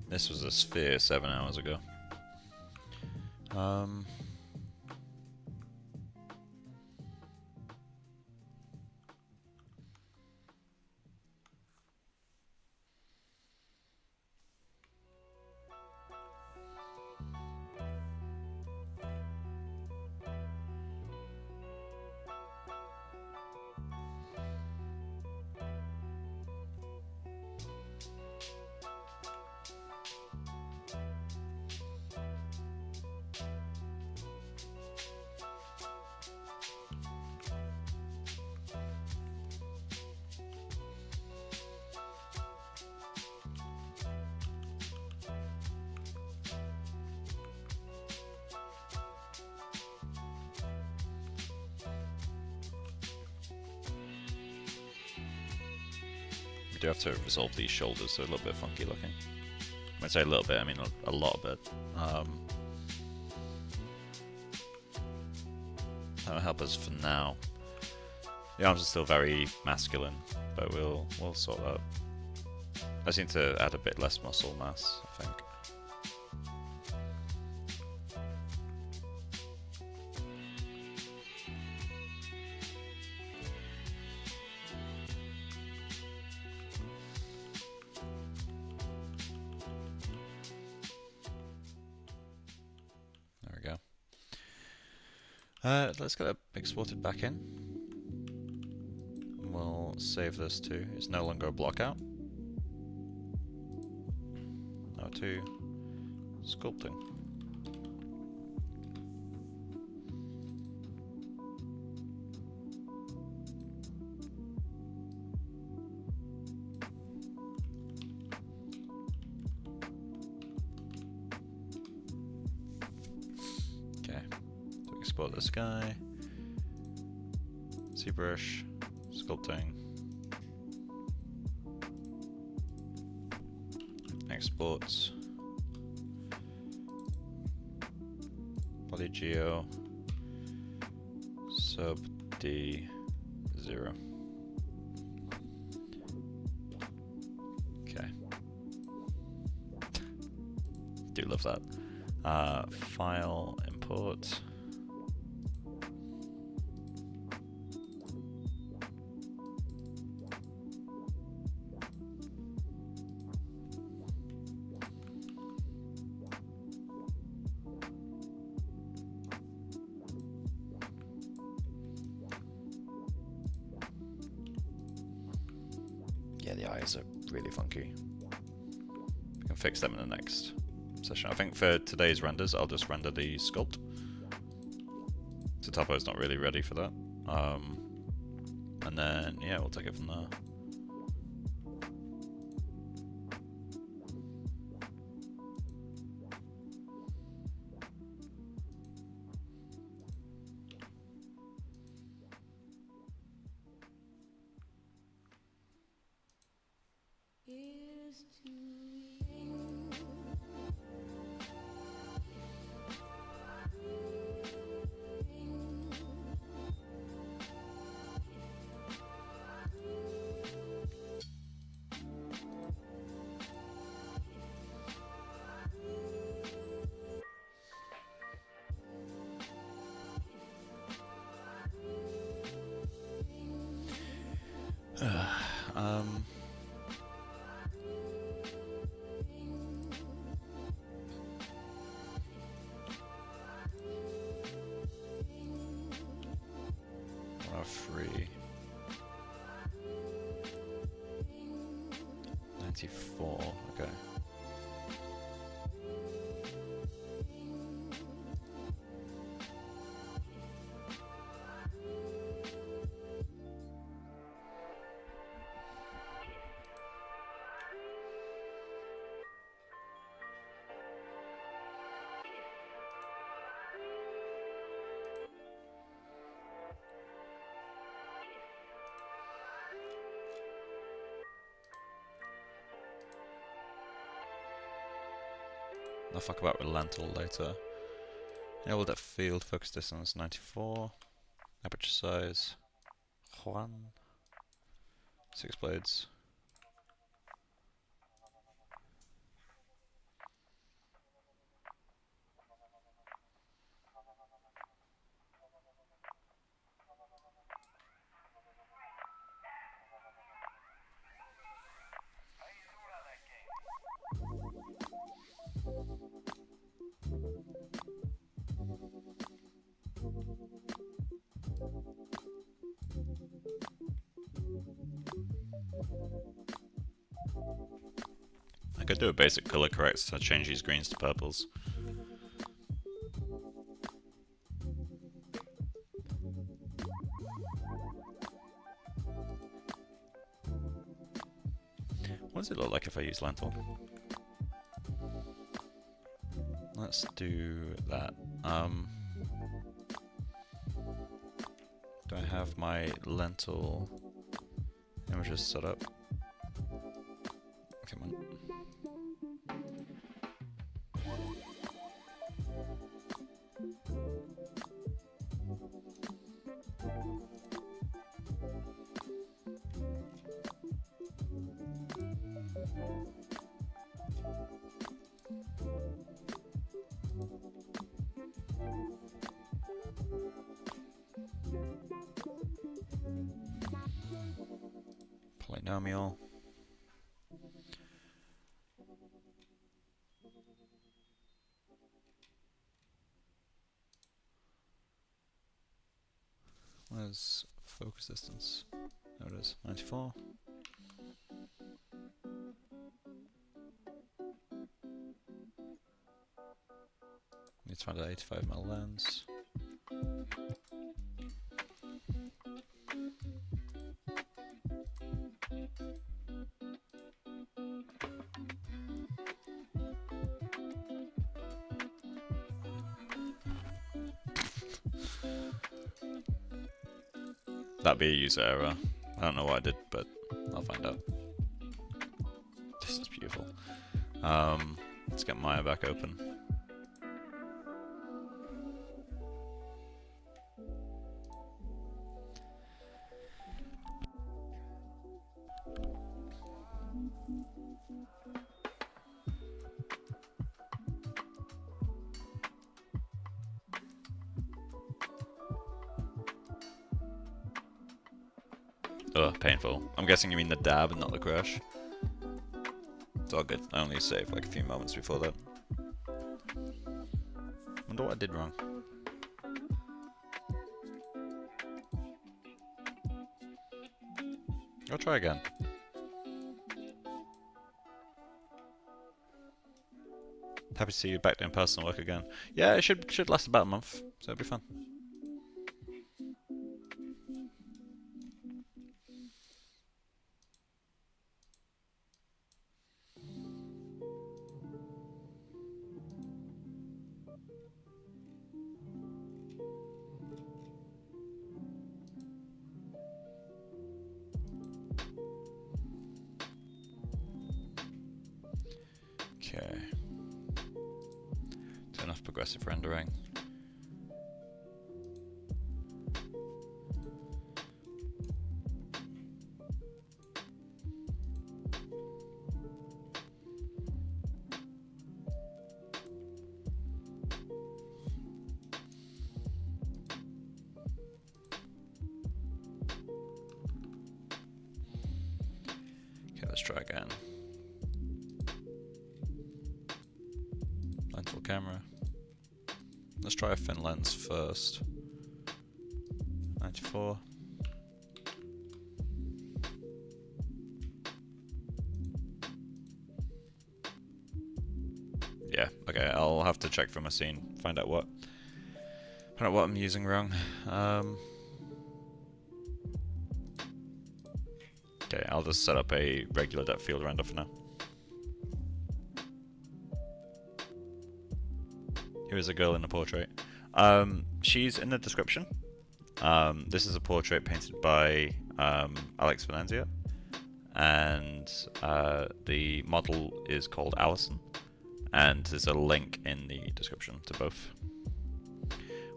This was a sphere 7 hours ago. We do have to resolve these shoulders, so a little bit funky looking. When I say a little bit, I mean a lot of it. That'll help us for now. The arms are still very masculine, but we'll sort that out. I just need to add a bit less muscle mass, I think. Let's get it exported back in. We'll save this too. It's no longer a block out. Now to sculpting. Okay, so export this guy. ZBrush, sculpting. Exports. Polygeo. Sub D0. Okay. Do love that. File, import. Yeah, the eyes are really funky. We can fix them in the next session. I think for today's renders, I'll just render the sculpt. So Topo's not really ready for that. And then, yeah, we'll take it from there. Um, free 94. Okay. I'll fuck about with lentil later. Enable depth field, focus distance 94, aperture size 1, 6 blades. I could do a basic color correct to change these greens to purples. What does it look like if I use lentil? Let's do that. Do I have my lentil images set up? Come on. Polynomial. Where's focus distance? There it is, 94. Need to find an 85mm lens. That'd be a user error. I don't know what I did, but I'll find out. This is beautiful. Let's get Maya back open. Ugh, painful. I'm guessing you mean the dab and not the crash. It's all good. I only saved like a few moments before that. Wonder what I did wrong. I'll try again. Happy to see you back doing personal work again. Yeah, it should last about a month, so it'll be fun. Okay. Turn off progressive rendering. Okay, let's try again. Lentil camera. Let's try a thin lens first. 94. Yeah, okay, I'll have to check from a scene, find out what I'm using wrong. Okay, I'll just set up a regular depth field render for now. Here is a girl in a portrait. She's in the description. This is a portrait painted by Alex Venanzia, and the model is called Allison, and there's a link in the description to both.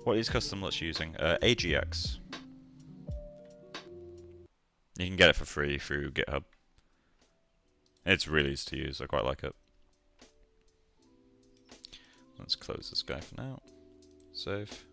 What is custom let's using? AGX. You can get it for free through GitHub. It's really easy to use, I quite like it. Let's close this guy for now. Save.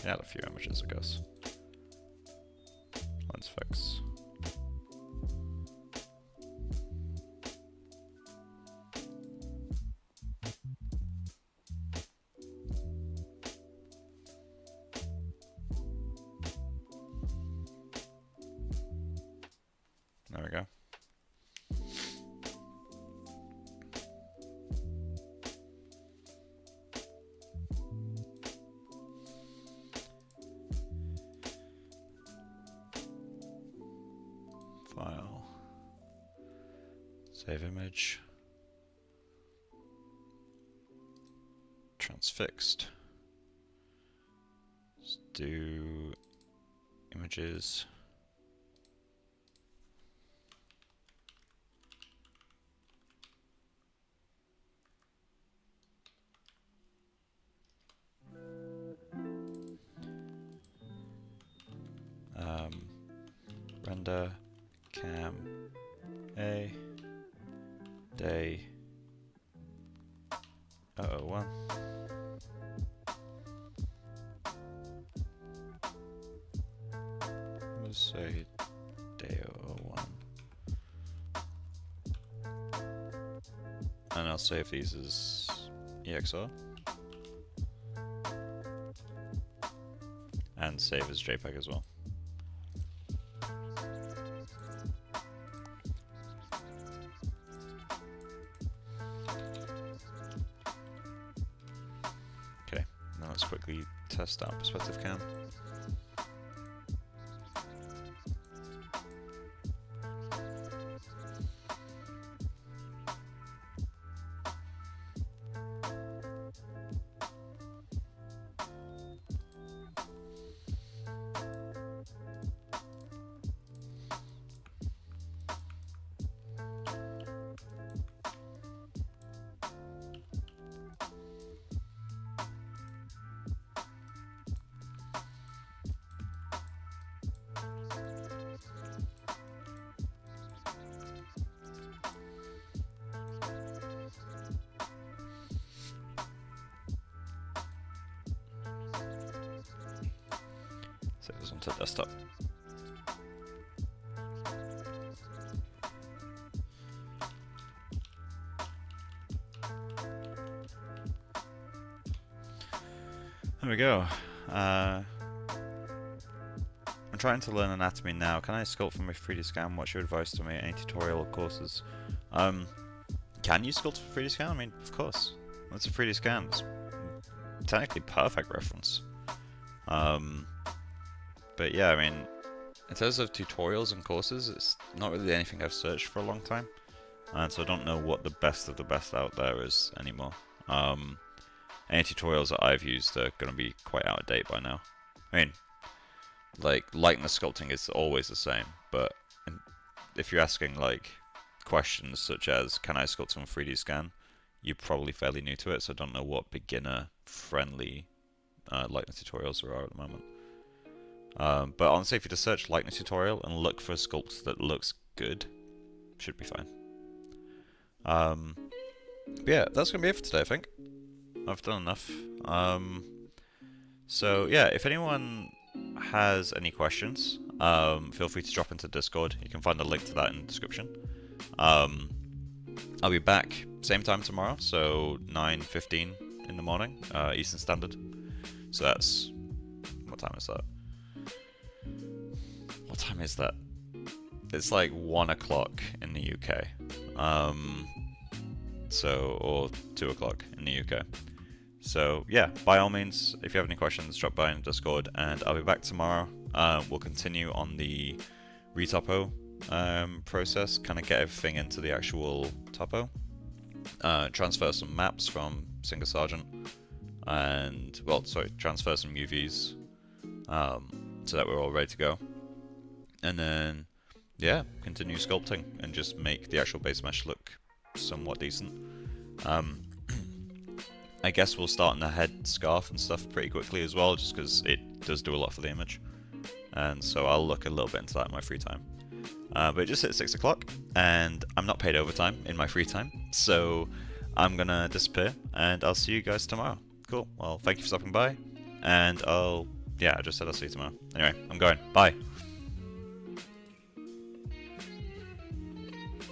Add a few images, I guess. Let's fix. There we go. File. Save image. Transfixed. Let's do images. Render cam A day 001. say Pt.02. And I'll save these as EXR. And save as JPEG as well. Okay, now let's quickly test out perspective cam. Save this onto desktop. There we go. I'm trying to learn anatomy now. Can I sculpt from a 3D scan? What's your advice to me? Any tutorial or courses? Can you sculpt from a 3D scan? I mean, of course. That's a 3D scan. It's technically perfect reference. But yeah, I mean, in terms of tutorials and courses, it's not really anything I've searched for a long time. And so I don't know what the best of the best out there is anymore. Any tutorials that I've used are going to be quite out of date by now. I mean, like, likeness sculpting is always the same, but if you're asking, like, questions such as, can I sculpt from a 3D scan, you're probably fairly new to it, so I don't know what beginner-friendly likeness tutorials there are at the moment. But honestly, if you just search likeness tutorial and look for a sculpt that looks good, should be fine. But yeah, that's going to be it for today, I think. I've done enough. So yeah, if anyone has any questions, feel free to drop into Discord. You can find a link to that in the description. I'll be back same time tomorrow, so 9:15 in the morning, Eastern Standard. So that's... what time is that? What time is that? It's like 1 o'clock in the UK. Or 2 o'clock in the UK. So yeah, by all means, if you have any questions, drop by in Discord, and I'll be back tomorrow. We'll continue on the retopo process, kind of get everything into the actual topo, transfer some maps from Singer Sargent, and transfer some UVs, so that we're all ready to go. And then yeah, continue sculpting and just make the actual base mesh look somewhat decent. I guess we'll start on the head scarf and stuff pretty quickly as well, just because it does do a lot for the image. And so I'll look a little bit into that in my free time. But it just hit 6 o'clock, and I'm not paid overtime in my free time, so I'm gonna disappear, and I'll see you guys tomorrow. Cool, well, thank you for stopping by, and I just said I'll see you tomorrow. Anyway, I'm going, bye!